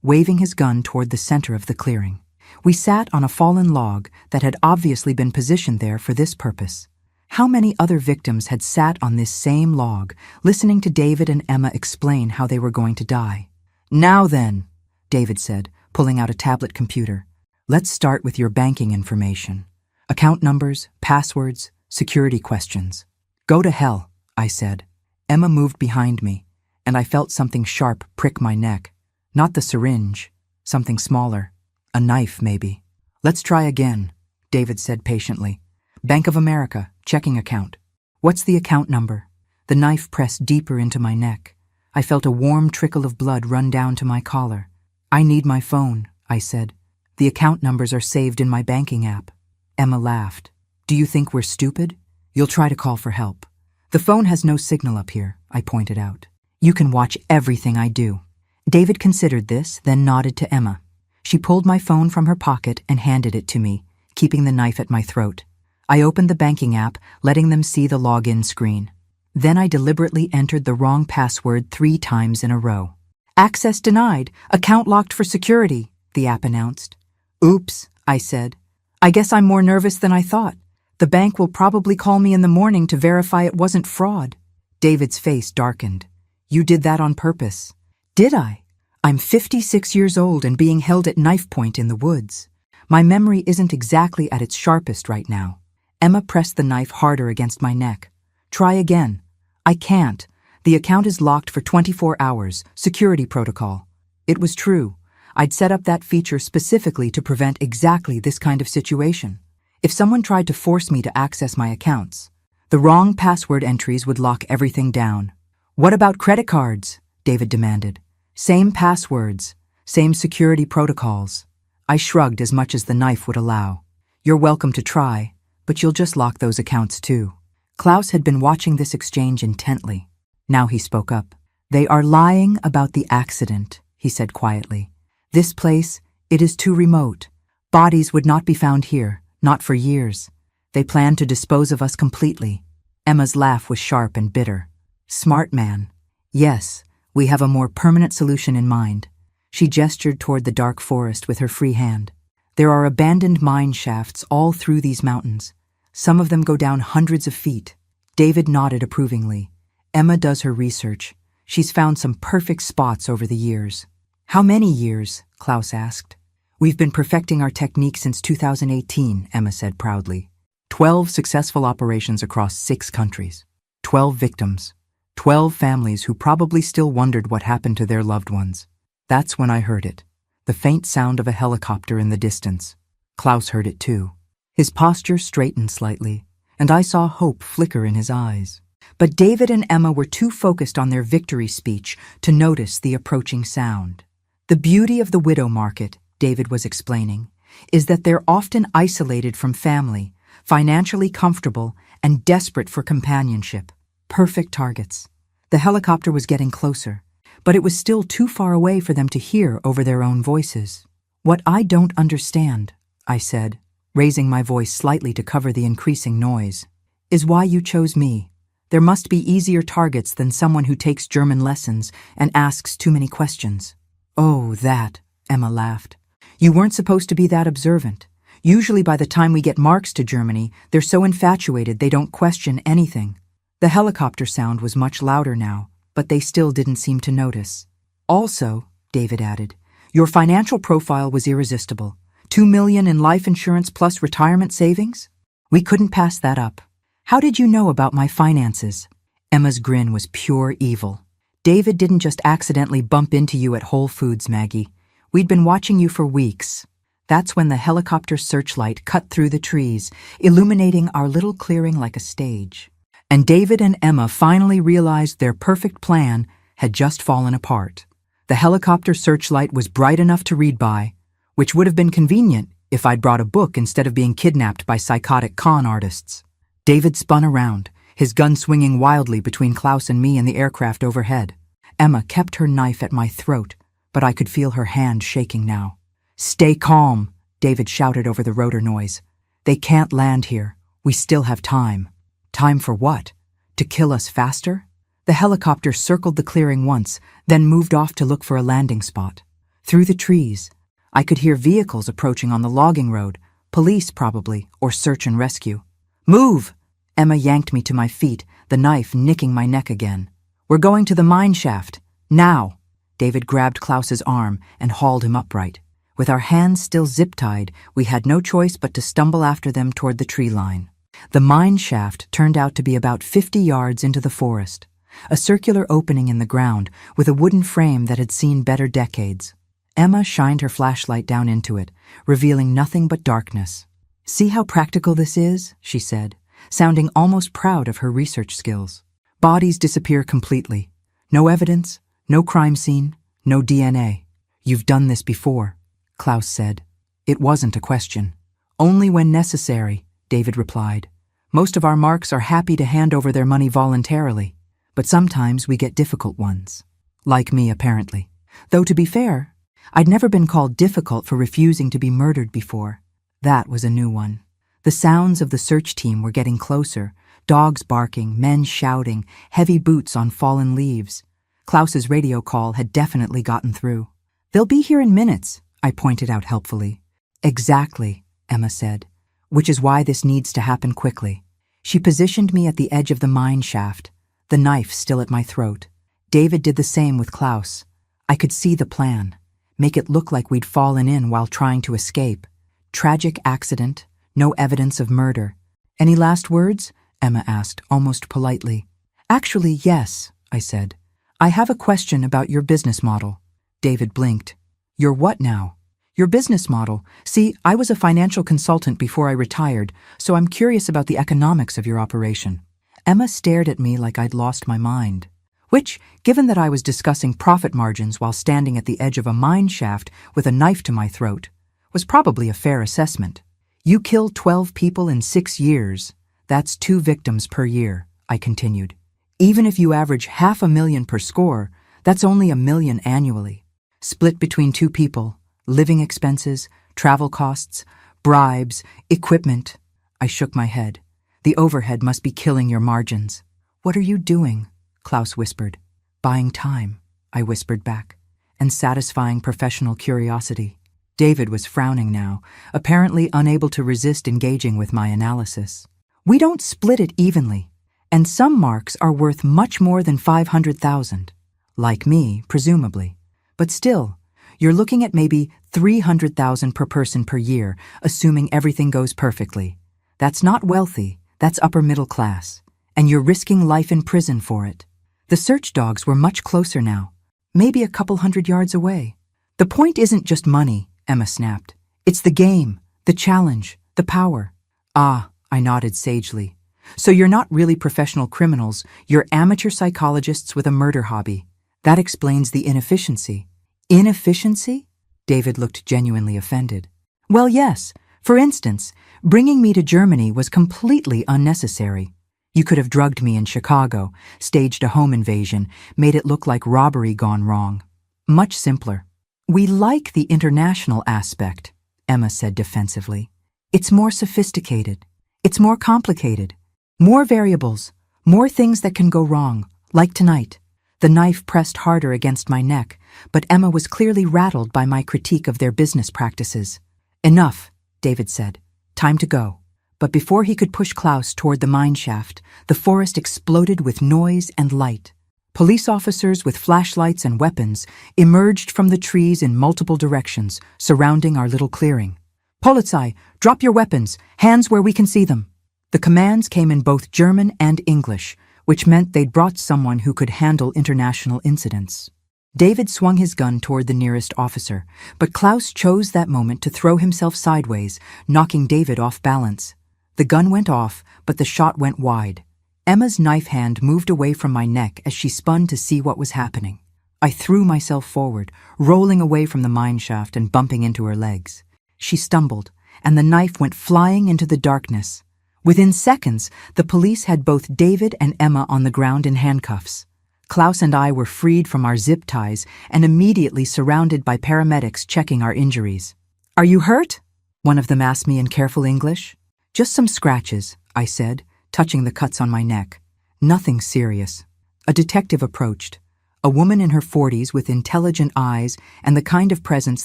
Speaker 1: waving his gun toward the center of the clearing. We sat on a fallen log that had obviously been positioned there for this purpose. How many other victims had sat on this same log, listening to David and Emma explain how they were going to die? "Now then," David said, pulling out a tablet computer. "Let's start with your banking information. Account numbers, passwords, security questions." "Go to hell," I said. Emma moved behind me, and I felt something sharp prick my neck. Not the syringe, something smaller. A knife, maybe. "Let's try again," David said patiently. "Bank of America, checking account." "What's the account number?" The knife pressed deeper into my neck. I felt a warm trickle of blood run down to my collar. "I need my phone," I said. "The account numbers are saved in my banking app." Emma laughed. "Do you think we're stupid? You'll try to call for help." "The phone has no signal up here," I pointed out. "You can watch everything I do." David considered this, then nodded to Emma. She pulled my phone from her pocket and handed it to me, keeping the knife at my throat. I opened the banking app, letting them see the login screen. Then I deliberately entered the wrong password 3 times in a row. "Access denied. Account locked for security," the app announced. "Oops," I said. "I guess I'm more nervous than I thought. The bank will probably call me in the morning to verify it wasn't fraud." David's face darkened. "You did that on purpose." "Did I? I'm 56 years old and being held at knife point in the woods. My memory isn't exactly at its sharpest right now." Emma pressed the knife harder against my neck. "Try again." "I can't. The account is locked for 24 hours, security protocol." It was true. I'd set up that feature specifically to prevent exactly this kind of situation. If someone tried to force me to access my accounts, the wrong password entries would lock everything down. "What about credit cards?" David demanded. "Same passwords, same security protocols." I shrugged as much as the knife would allow. "You're welcome to try, but you'll just lock those accounts too." Klaus had been watching this exchange intently. Now he spoke up. "They are lying about the accident," he said quietly. "This place, it is too remote. Bodies would not be found here, not for years. They plan to dispose of us completely." Emma's laugh was sharp and bitter. "Smart man. Yes, we have a more permanent solution in mind." She gestured toward the dark forest with her free hand. "There are abandoned mine shafts all through these mountains. Some of them go down hundreds of feet." David nodded approvingly. "Emma does her research. She's found some perfect spots over the years." "How many years?" Klaus asked. "We've been perfecting our technique since 2018, Emma said proudly. 12 successful operations across 6 countries. 12 victims. 12 families who probably still wondered what happened to their loved ones." That's when I heard it. The faint sound of a helicopter in the distance. Klaus heard it too. His posture straightened slightly, and I saw hope flicker in his eyes. But David and Emma were too focused on their victory speech to notice the approaching sound. "The beauty of the widow market," David was explaining, "is that they're often isolated from family, financially comfortable, and desperate for companionship. Perfect targets." The helicopter was getting closer, but it was still too far away for them to hear over their own voices. "What I don't understand," I said, raising my voice slightly to cover the increasing noise, "is why you chose me. There must be easier targets than someone who takes German lessons and asks too many questions." "Oh, that," Emma laughed. "You weren't supposed to be that observant. Usually by the time we get marks to Germany, they're so infatuated they don't question anything." The helicopter sound was much louder now, but they still didn't seem to notice. "Also," David added, "your financial profile was irresistible. 2 million in life insurance plus retirement savings? We couldn't pass that up. How did you know about my finances?" Emma's grin was pure evil. "David didn't just accidentally bump into you at Whole Foods, Maggie. We'd been watching you for weeks." That's when the helicopter searchlight cut through the trees, illuminating our little clearing like a stage. And David and Emma finally realized their perfect plan had just fallen apart. The helicopter searchlight was bright enough to read by, which would have been convenient if I'd brought a book instead of being kidnapped by psychotic con artists. David spun around, his gun swinging wildly between Klaus and me and the aircraft overhead. Emma kept her knife at my throat, but I could feel her hand shaking now. "Stay calm," David shouted over the rotor noise. "They can't land here. We still have time." "Time for what? To kill us faster?" The helicopter circled the clearing once, then moved off to look for a landing spot. Through the trees, I could hear vehicles approaching on the logging road, police probably, or search and rescue. "Move!" Emma yanked me to my feet, the knife nicking my neck again. "We're going to the mine shaft. Now!" David grabbed Klaus's arm and hauled him upright. With our hands still zip-tied, we had no choice but to stumble after them toward the tree line. The mine shaft turned out to be about 50 yards into the forest, a circular opening in the ground with a wooden frame that had seen better decades. Emma shined her flashlight down into it, revealing nothing but darkness. "See how practical this is?" she said, sounding almost proud of her research skills. "Bodies disappear completely. No evidence, no crime scene, no DNA. You've done this before," Klaus said. It wasn't a question. "Only when necessary," David replied. "Most of our marks are happy to hand over their money voluntarily, but sometimes we get difficult ones. Like me, apparently. Though to be fair, I'd never been called difficult for refusing to be murdered before. That was a new one." The sounds of the search team were getting closer, dogs barking, men shouting, heavy boots on fallen leaves. Klaus's radio call had definitely gotten through. "They'll be here in minutes," I pointed out helpfully. "Exactly," Emma said, "which is why this needs to happen quickly." She positioned me at the edge of the mine shaft, the knife still at my throat. David did the same with Klaus. I could see the plan. Make it look like we'd fallen in while trying to escape. Tragic accident, no evidence of murder. "Any last words?" Emma asked, almost politely. "Actually, yes," I said. "I have a question about your business model." David blinked. "Your what now?" "Your business model. See, I was a financial consultant before I retired, so I'm curious about the economics of your operation." Emma stared at me like I'd lost my mind. Which, given that I was discussing profit margins while standing at the edge of a mine shaft with a knife to my throat, was probably a fair assessment. "You kill 12 people in 6 years. That's 2 victims per year," I continued. "Even if you average 500,000 per score, that's only $1 million annually. split between two people, living expenses, travel costs, bribes, equipment. I shook my head. The overhead must be killing your margins. What are you doing? Klaus whispered. Buying time, I whispered back, and satisfying professional curiosity. David was frowning now, apparently unable to resist engaging with my analysis. We don't split it evenly, and some marks are worth much more than 500,000. Like me, presumably. But still, you're looking at maybe 300,000 per person per year, assuming everything goes perfectly. That's not wealthy, that's upper middle class. And you're risking life in prison for it. The search dogs were much closer now, maybe a couple 100 yards away. The point isn't just money, Emma snapped. It's the game, the challenge, the power. Ah, I nodded sagely. So you're not really professional criminals, you're amateur psychologists with a murder hobby. That explains the inefficiency. Inefficiency? David looked genuinely offended. Well, yes. For instance, bringing me to Germany was completely unnecessary. You could have drugged me in Chicago, staged a home invasion, made it look like robbery gone wrong. Much simpler. We like the international aspect, Emma said defensively. It's more sophisticated. It's more complicated. More variables. More things that can go wrong, like tonight. The knife pressed harder against my neck, but Emma was clearly rattled by my critique of their business practices. Enough, David said. Time to go. But before he could push Klaus toward the mine shaft, the forest exploded with noise and light. Police officers with flashlights and weapons emerged from the trees in multiple directions, surrounding our little clearing. Polizei, drop your weapons, hands where we can see them. The commands came in both German and English, which meant they'd brought someone who could handle international incidents. David swung his gun toward the nearest officer, but Klaus chose that moment to throw himself sideways, knocking David off balance. The gun went off, but the shot went wide. Emma's knife hand moved away from my neck as she spun to see what was happening. I threw myself forward, rolling away from the mine shaft and bumping into her legs. She stumbled, and the knife went flying into the darkness. Within seconds, the police had both David and Emma on the ground in handcuffs. Klaus and I were freed from our zip ties and immediately surrounded by paramedics checking our injuries. Are you hurt? One of them asked me in careful English. Just some scratches, I said, touching the cuts on my neck. Nothing serious. A detective approached. A woman in her 40s with intelligent eyes and the kind of presence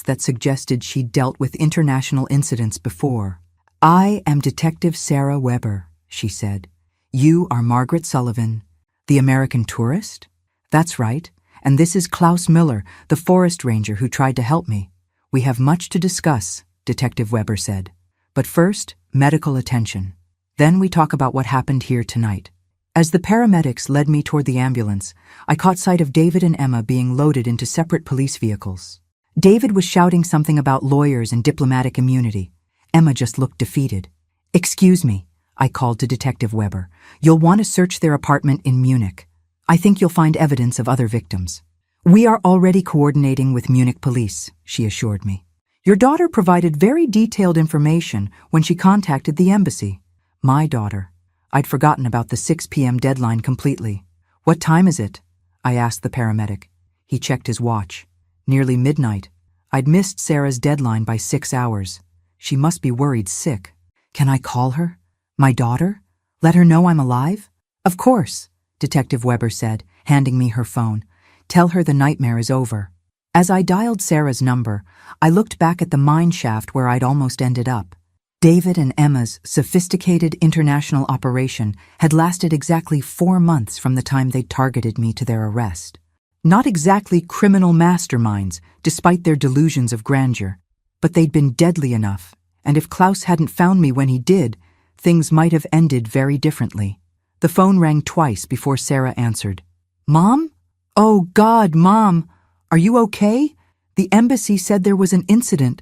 Speaker 1: that suggested she'd dealt with international incidents before. I am Detective Sarah Weber, she said. You are Margaret Sullivan, the American tourist? That's right, and this is Klaus Miller, the forest ranger who tried to help me. We have much to discuss, Detective Weber said. But first, medical attention. Then we talk about what happened here tonight. As the paramedics led me toward the ambulance, I caught sight of David and Emma being loaded into separate police vehicles. David was shouting something about lawyers and diplomatic immunity. Emma just looked defeated. Excuse me, I called to Detective Weber. You'll want to search their apartment in Munich. I think you'll find evidence of other victims. We are already coordinating with Munich police, she assured me. Your daughter provided very detailed information when she contacted the embassy. My daughter. I'd forgotten about the 6 p.m. deadline completely. What time is it? I asked the paramedic. He checked his watch. Nearly midnight. I'd missed Sarah's deadline by 6 hours. She must be worried sick. Can I call her? My daughter? Let her know I'm alive? Of course, Detective Weber said, handing me her phone. Tell her the nightmare is over. As I dialed Sarah's number, I looked back at the mine shaft where I'd almost ended up. David and Emma's sophisticated international operation had lasted exactly 4 months from the time they'd targeted me to their arrest. Not exactly criminal masterminds, despite their delusions of grandeur, but they'd been deadly enough, and if Klaus hadn't found me when he did, things might have ended very differently. The phone rang twice before Sarah answered. Mom? Oh God, Mom! Are you okay? The embassy said there was an incident,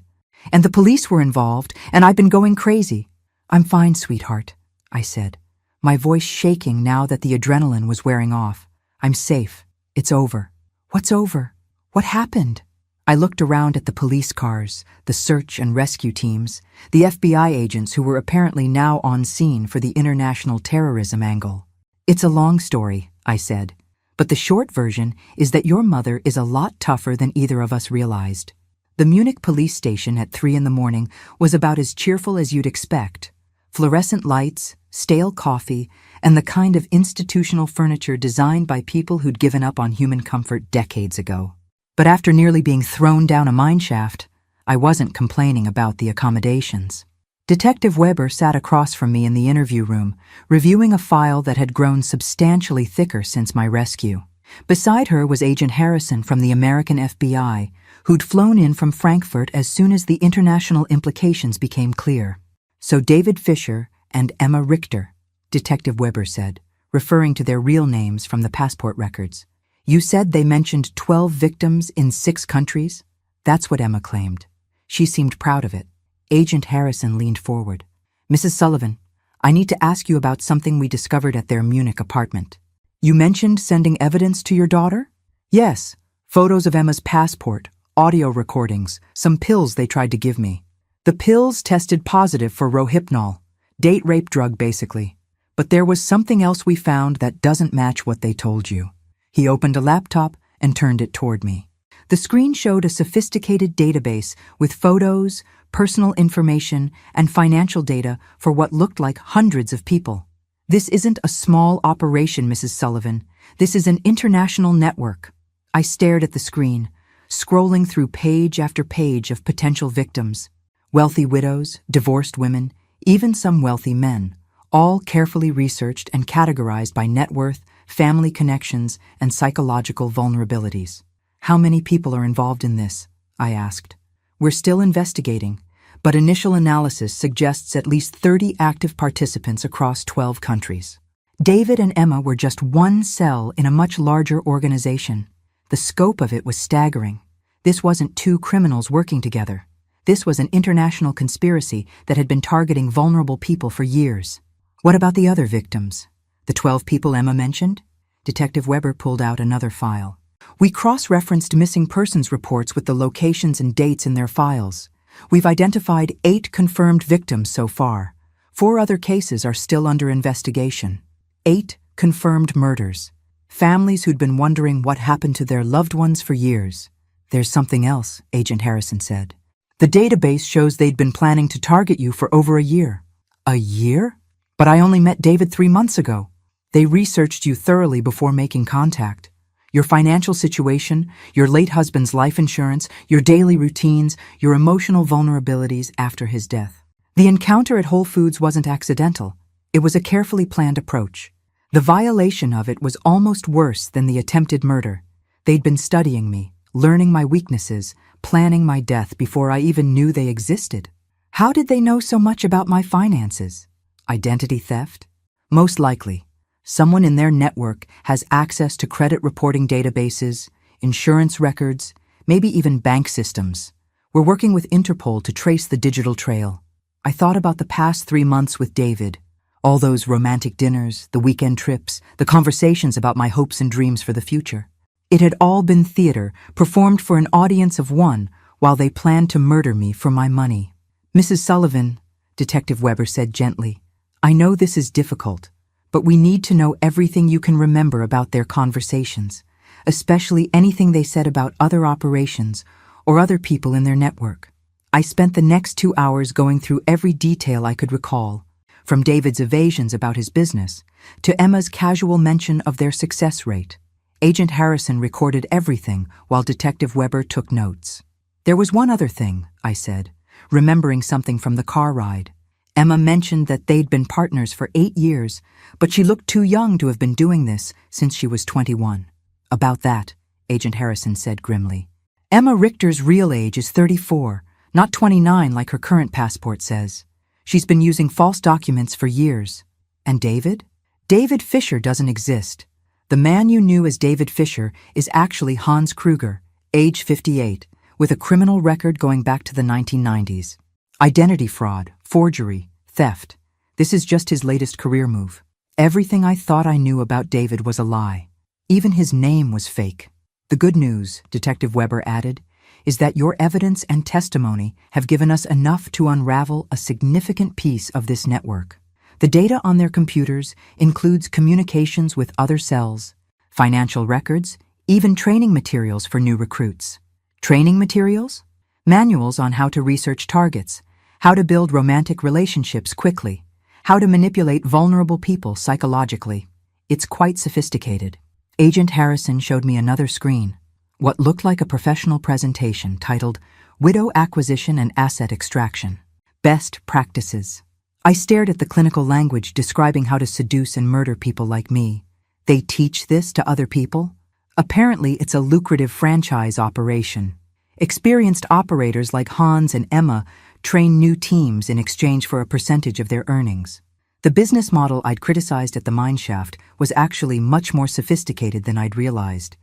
Speaker 1: and the police were involved, and I've been going crazy. I'm fine, sweetheart, I said, my voice shaking now that the adrenaline was wearing off. I'm safe. It's over. What's over? What happened? I looked around at the police cars, the search and rescue teams, the FBI agents who were apparently now on scene for the international terrorism angle. It's a long story, I said, But the short version is that your mother is a lot tougher than either of us realized. The Munich police station at 3 in the morning was about as cheerful as you'd expect. Fluorescent lights, stale coffee, and the kind of institutional furniture designed by people who'd given up on human comfort decades ago. But after nearly being thrown down a mineshaft, I wasn't complaining about the accommodations. Detective Weber sat across from me in the interview room, reviewing a file that had grown substantially thicker since my rescue. Beside her was Agent Harrison from the American FBI, who'd flown in from Frankfurt as soon as the international implications became clear. "So David Fisher and Emma Richter," Detective Weber said, referring to their real names from the passport records. "You said they mentioned 12 victims in 6 countries?" That's what Emma claimed. She seemed proud of it. Agent Harrison leaned forward. "Mrs. Sullivan, I need to ask you about something we discovered at their Munich apartment. You mentioned sending evidence to your daughter?" "Yes, photos of Emma's passport, audio recordings, some pills they tried to give me. The pills tested positive for rohypnol, date rape drug basically. But there was something else we found that doesn't match what they told you." He opened a laptop and turned it toward me. The screen showed a sophisticated database with photos, personal information, and financial data for what looked like hundreds of people. "This isn't a small operation, Mrs. Sullivan. This is an international network." I stared at the screen, scrolling through page after page of potential victims. Wealthy widows, divorced women, even some wealthy men, all carefully researched and categorized by net worth, family connections, and psychological vulnerabilities. "How many people are involved in this?" I asked. "We're still investigating, but initial analysis suggests at least 30 active participants across 12 countries." David and Emma were just one cell in a much larger organization. The scope of it was staggering. This wasn't 2 criminals working together. This was an international conspiracy that had been targeting vulnerable people for years. "What about the other victims? The 12 people Emma mentioned?" Detective Weber pulled out another file. "We cross-referenced missing persons reports with the locations and dates in their files. We've identified 8 confirmed victims so far. 4 other cases are still under investigation. 8 confirmed murders. Families who'd been wondering what happened to their loved ones for years." "There's something else," Agent Harrison said. "The database shows they'd been planning to target you for over a year." "A year? But I only met David 3 months ago." "They researched you thoroughly before making contact. Your financial situation, your late husband's life insurance, your daily routines, your emotional vulnerabilities after his death. The encounter at Whole Foods wasn't accidental. It was a carefully planned approach. The violation of it was almost worse than the attempted murder. They'd been studying me, learning my weaknesses, planning my death before I even knew they existed." "How did they know so much about my finances?" "Identity theft? Most likely. Someone in their network has access to credit reporting databases, insurance records, maybe even bank systems. We're working with Interpol to trace the digital trail." I thought about the past 3 months with David. All those romantic dinners, the weekend trips, the conversations about my hopes and dreams for the future. It had all been theater, performed for an audience of one, while they planned to murder me for my money. "Mrs. Sullivan," Detective Weber said gently, "I know this is difficult, but we need to know everything you can remember about their conversations, especially anything they said about other operations or other people in their network." I spent the next 2 hours going through every detail I could recall, from David's evasions about his business to Emma's casual mention of their success rate. Agent Harrison recorded everything while Detective Weber took notes. "There was one other thing," I said, remembering something from the car ride. "Emma mentioned that they'd been partners for 8 years, but she looked too young to have been doing this since she was 21. "About that," Agent Harrison said grimly. "Emma Richter's real age is 34, not 29 like her current passport says. She's been using false documents for years." "And David?" "David Fisher doesn't exist. The man you knew as David Fisher is actually Hans Kruger, age 58, with a criminal record going back to the 1990s. Identity fraud, forgery, theft. This is just his latest career move. Everything I thought I knew about David was a lie. Even his name was fake." "The good news," Detective Weber added, "is that your evidence and testimony have given us enough to unravel a significant piece of this network. The data on their computers includes communications with other cells, financial records, even training materials for new recruits. Training materials? Manuals on how to research targets, how to build romantic relationships quickly, how to manipulate vulnerable people psychologically. It's quite sophisticated. Agent Harrison showed me another screen, what looked like a professional presentation titled Widow Acquisition and Asset Extraction. Best Practices. I stared at the clinical language describing how to seduce and murder people like me. They teach this to other people? Apparently, it's a lucrative franchise operation. Experienced operators like Hans and Emma train new teams in exchange for a percentage of their earnings. The business model I'd criticized at the mineshaft was actually much more sophisticated than I'd realized.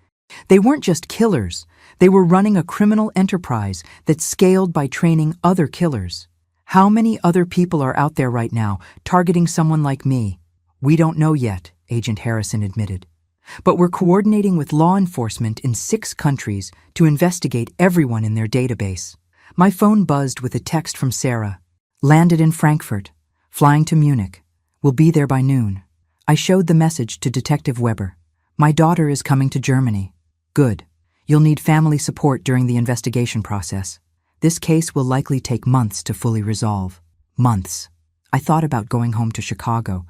Speaker 1: They weren't just killers, they were running a criminal enterprise that scaled by training other killers. How many other people are out there right now targeting someone like me? We don't know yet, Agent Harrison admitted. But we're coordinating with law enforcement in 6 countries to investigate everyone in their database. My phone buzzed with a text from Sarah. Landed in Frankfurt. Flying to Munich. Will be there by noon. I showed the message to Detective Weber. My daughter is coming to Germany. Good. You'll need family support during the investigation process. This case will likely take months to fully resolve. Months. I thought about going home to Chicago.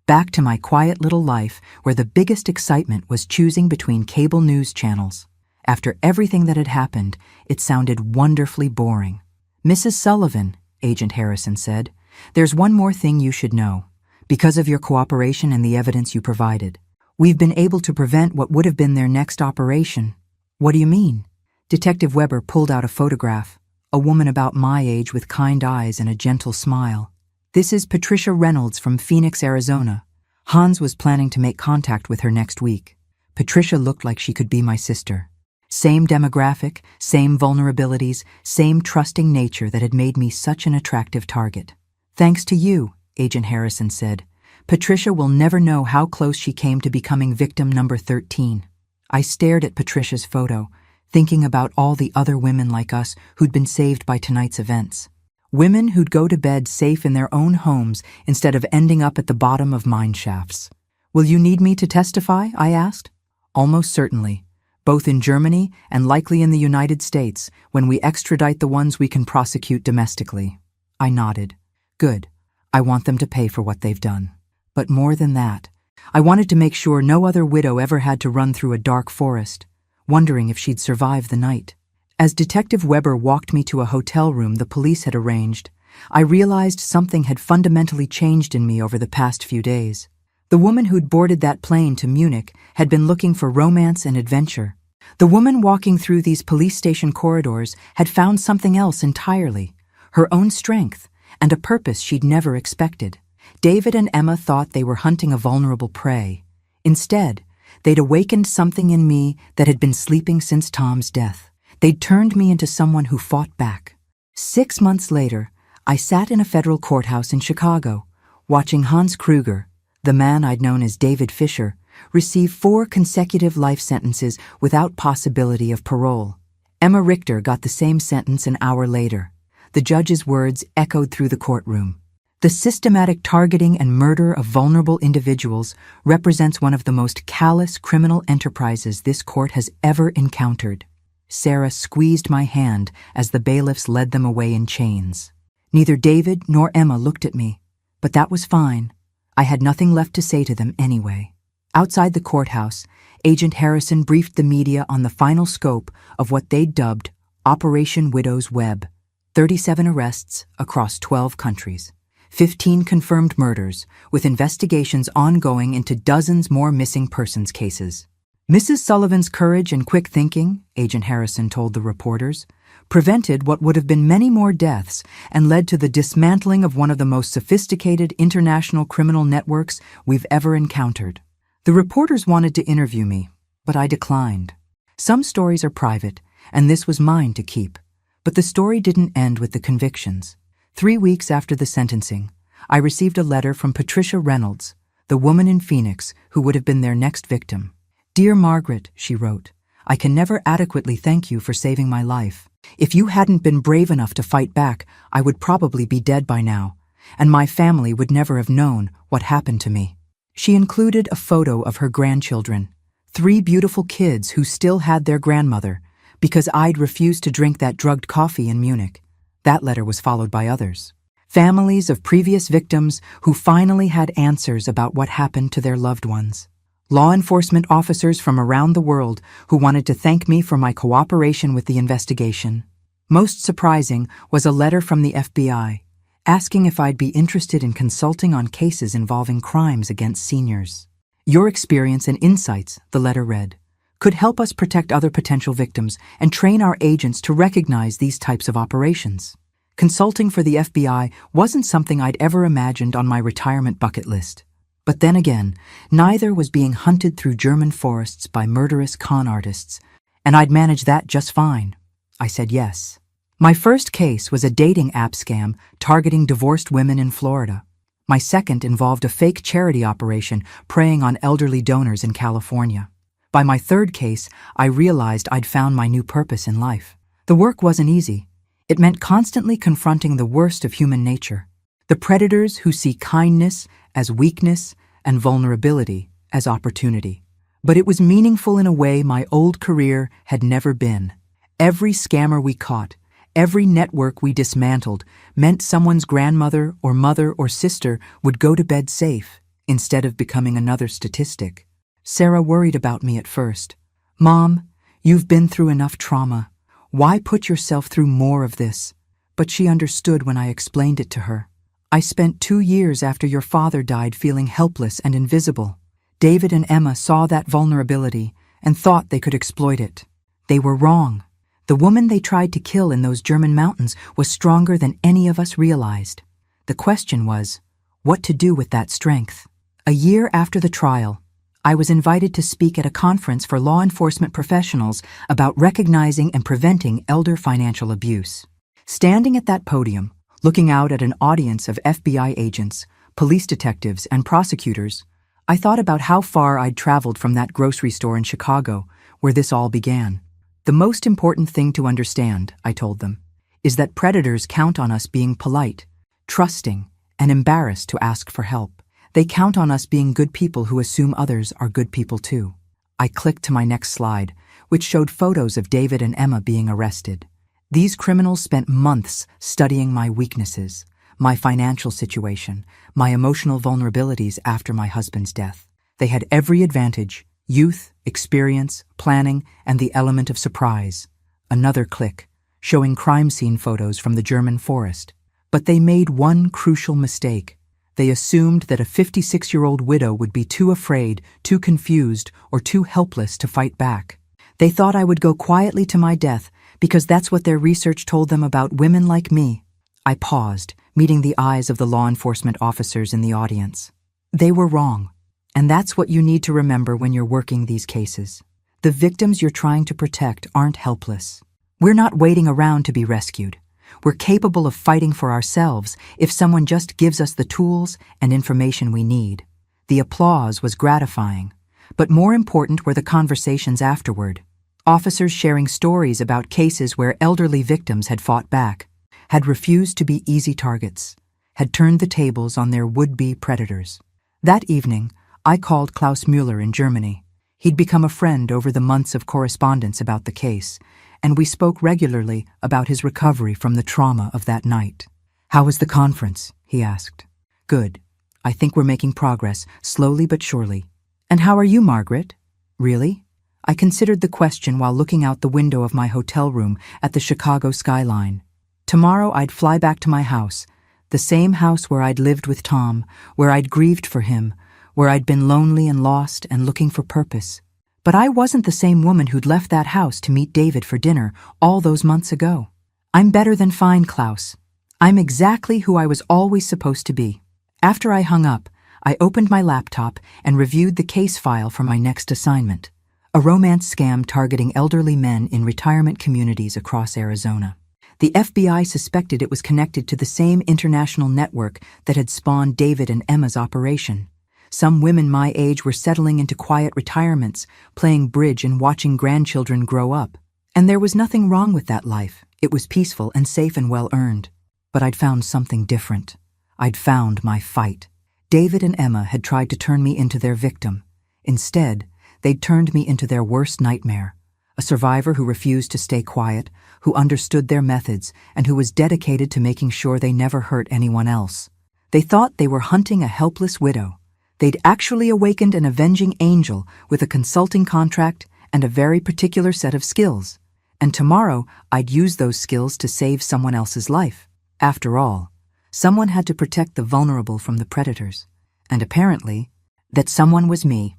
Speaker 1: Back to my quiet little life where the biggest excitement was choosing between cable news channels. After everything that had happened, it sounded wonderfully boring. Mrs. Sullivan, Agent Harrison said, there's one more thing you should know. Because of your cooperation and the evidence you provided, we've been able to prevent what would have been their next operation. What do you mean? Detective Weber pulled out a photograph, a woman about my age with kind eyes and a gentle smile. This is Patricia Reynolds from Phoenix, Arizona. Hans was planning to make contact with her next week. Patricia looked like she could be my sister. Same demographic, same vulnerabilities, same trusting nature that had made me such an attractive target. Thanks to you, Agent Harrison said, Patricia will never know how close she came to becoming victim number 13. I stared at Patricia's photo, thinking about all the other women like us who'd been saved by tonight's events. Women who'd go to bed safe in their own homes instead of ending up at the bottom of mine shafts. Will you need me to testify? I asked. Almost certainly, both in Germany and likely in the United States when we extradite the ones we can prosecute domestically. I nodded. Good. I want them to pay for what they've done. But more than that, I wanted to make sure no other widow ever had to run through a dark forest, wondering if she'd survive the night. As Detective Weber walked me to a hotel room the police had arranged, I realized something had fundamentally changed in me over the past few days. The woman who'd boarded that plane to Munich had been looking for romance and adventure. The woman walking through these police station corridors had found something else entirely, her own strength, and a purpose she'd never expected. David and Emma thought they were hunting a vulnerable prey. Instead, they'd awakened something in me that had been sleeping since Tom's death. They'd turned me into someone who fought back. 6 months later, I sat in a federal courthouse in Chicago, watching Hans Kruger, the man I'd known as David Fisher, receive 4 consecutive life sentences without possibility of parole. Emma Richter got the same sentence an hour later. The judge's words echoed through the courtroom. The systematic targeting and murder of vulnerable individuals represents one of the most callous criminal enterprises this court has ever encountered. Sarah squeezed my hand as the bailiffs led them away in chains. Neither David nor Emma looked at me, but that was fine. I had nothing left to say to them anyway. Outside the courthouse, Agent Harrison briefed the media on the final scope of what they'd dubbed Operation Widow's Web. 37 arrests across 12 countries. 15 confirmed murders, with investigations ongoing into dozens more missing persons cases. Mrs. Sullivan's courage and quick thinking, Agent Harrison told the reporters, prevented what would have been many more deaths and led to the dismantling of one of the most sophisticated international criminal networks we've ever encountered. The reporters wanted to interview me, but I declined. Some stories are private, and this was mine to keep. But the story didn't end with the convictions. 3 weeks after the sentencing, I received a letter from Patricia Reynolds, the woman in Phoenix who would have been their next victim. Dear Margaret, she wrote, I can never adequately thank you for saving my life. If you hadn't been brave enough to fight back, I would probably be dead by now, and my family would never have known what happened to me. She included a photo of her grandchildren, 3 beautiful kids who still had their grandmother, because I'd refused to drink that drugged coffee in Munich. That letter was followed by others. Families of previous victims who finally had answers about what happened to their loved ones. Law enforcement officers from around the world who wanted to thank me for my cooperation with the investigation. Most surprising was a letter from the FBI, asking if I'd be interested in consulting on cases involving crimes against seniors. Your experience and insights, the letter read, could help us protect other potential victims and train our agents to recognize these types of operations. Consulting for the FBI wasn't something I'd ever imagined on my retirement bucket list. But then again, neither was being hunted through German forests by murderous con artists, and I'd manage that just fine. I said yes. My first case was a dating app scam targeting divorced women in Florida. My second involved a fake charity operation preying on elderly donors in California. By my third case, I realized I'd found my new purpose in life. The work wasn't easy. It meant constantly confronting the worst of human nature. The predators who see kindness as weakness and vulnerability as opportunity. But it was meaningful in a way my old career had never been. Every scammer we caught, every network we dismantled, meant someone's grandmother or mother or sister would go to bed safe instead of becoming another statistic. Sarah worried about me at first. "Mom, you've been through enough trauma. Why put yourself through more of this?" But she understood when I explained it to her. "I spent 2 years after your father died feeling helpless and invisible. David and Emma saw that vulnerability and thought they could exploit it. They were wrong. The woman they tried to kill in those German mountains was stronger than any of us realized. The question was, what to do with that strength?" A year after the trial, I was invited to speak at a conference for law enforcement professionals about recognizing and preventing elder financial abuse. Standing at that podium, looking out at an audience of FBI agents, police detectives, and prosecutors, I thought about how far I'd traveled from that grocery store in Chicago, where this all began. "The most important thing to understand," I told them, "is that predators count on us being polite, trusting, and embarrassed to ask for help. They count on us being good people who assume others are good people too." I clicked to my next slide, which showed photos of David and Emma being arrested. These criminals spent months studying my weaknesses, my financial situation, my emotional vulnerabilities after my husband's death. They had every advantage: youth, experience, planning, and the element of surprise. Another click, showing crime scene photos from the German forest. But they made one crucial mistake. They assumed that a 56-year-old widow would be too afraid, too confused, or too helpless to fight back. They thought I would go quietly to my death because that's what their research told them about women like me. I paused, meeting the eyes of the law enforcement officers in the audience. They were wrong, and that's what you need to remember when you're working these cases. The victims you're trying to protect aren't helpless. We're not waiting around to be rescued. We're capable of fighting for ourselves if someone just gives us the tools and information we need. The applause was gratifying, but more important were the conversations afterward. Officers sharing stories about cases where elderly victims had fought back, had refused to be easy targets, had turned the tables on their would-be predators. That evening, I called Klaus Müller in Germany. He'd become a friend over the months of correspondence about the case, and we spoke regularly about his recovery from the trauma of that night. "How was the conference?" he asked. "Good. I think we're making progress, slowly but surely." "And how are you, Margaret?" "Really?" I considered the question while looking out the window of my hotel room at the Chicago skyline. Tomorrow I'd fly back to my house, the same house where I'd lived with Tom, where I'd grieved for him, where I'd been lonely and lost and looking for purpose. But I wasn't the same woman who'd left that house to meet David for dinner all those months ago. "I'm better than fine, Klaus. I'm exactly who I was always supposed to be." After I hung up, I opened my laptop and reviewed the case file for my next assignment, a romance scam targeting elderly men in retirement communities across Arizona. The FBI suspected it was connected to the same international network that had spawned David and Emma's operation. Some women my age were settling into quiet retirements, playing bridge and watching grandchildren grow up. And there was nothing wrong with that life. It was peaceful and safe and well-earned. But I'd found something different. I'd found my fight. David and Emma had tried to turn me into their victim. Instead, They'd turned me into their worst nightmare, a survivor who refused to stay quiet, who understood their methods, and who was dedicated to making sure they never hurt anyone else. They thought they were hunting a helpless widow. They'd actually awakened an avenging angel with a consulting contract and a very particular set of skills. And tomorrow, I'd use those skills to save someone else's life. After all, someone had to protect the vulnerable from the predators. And apparently, that someone was me.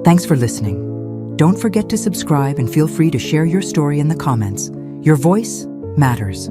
Speaker 1: Thanks for listening. Don't forget to subscribe and feel free to share your story in the comments. Your voice matters.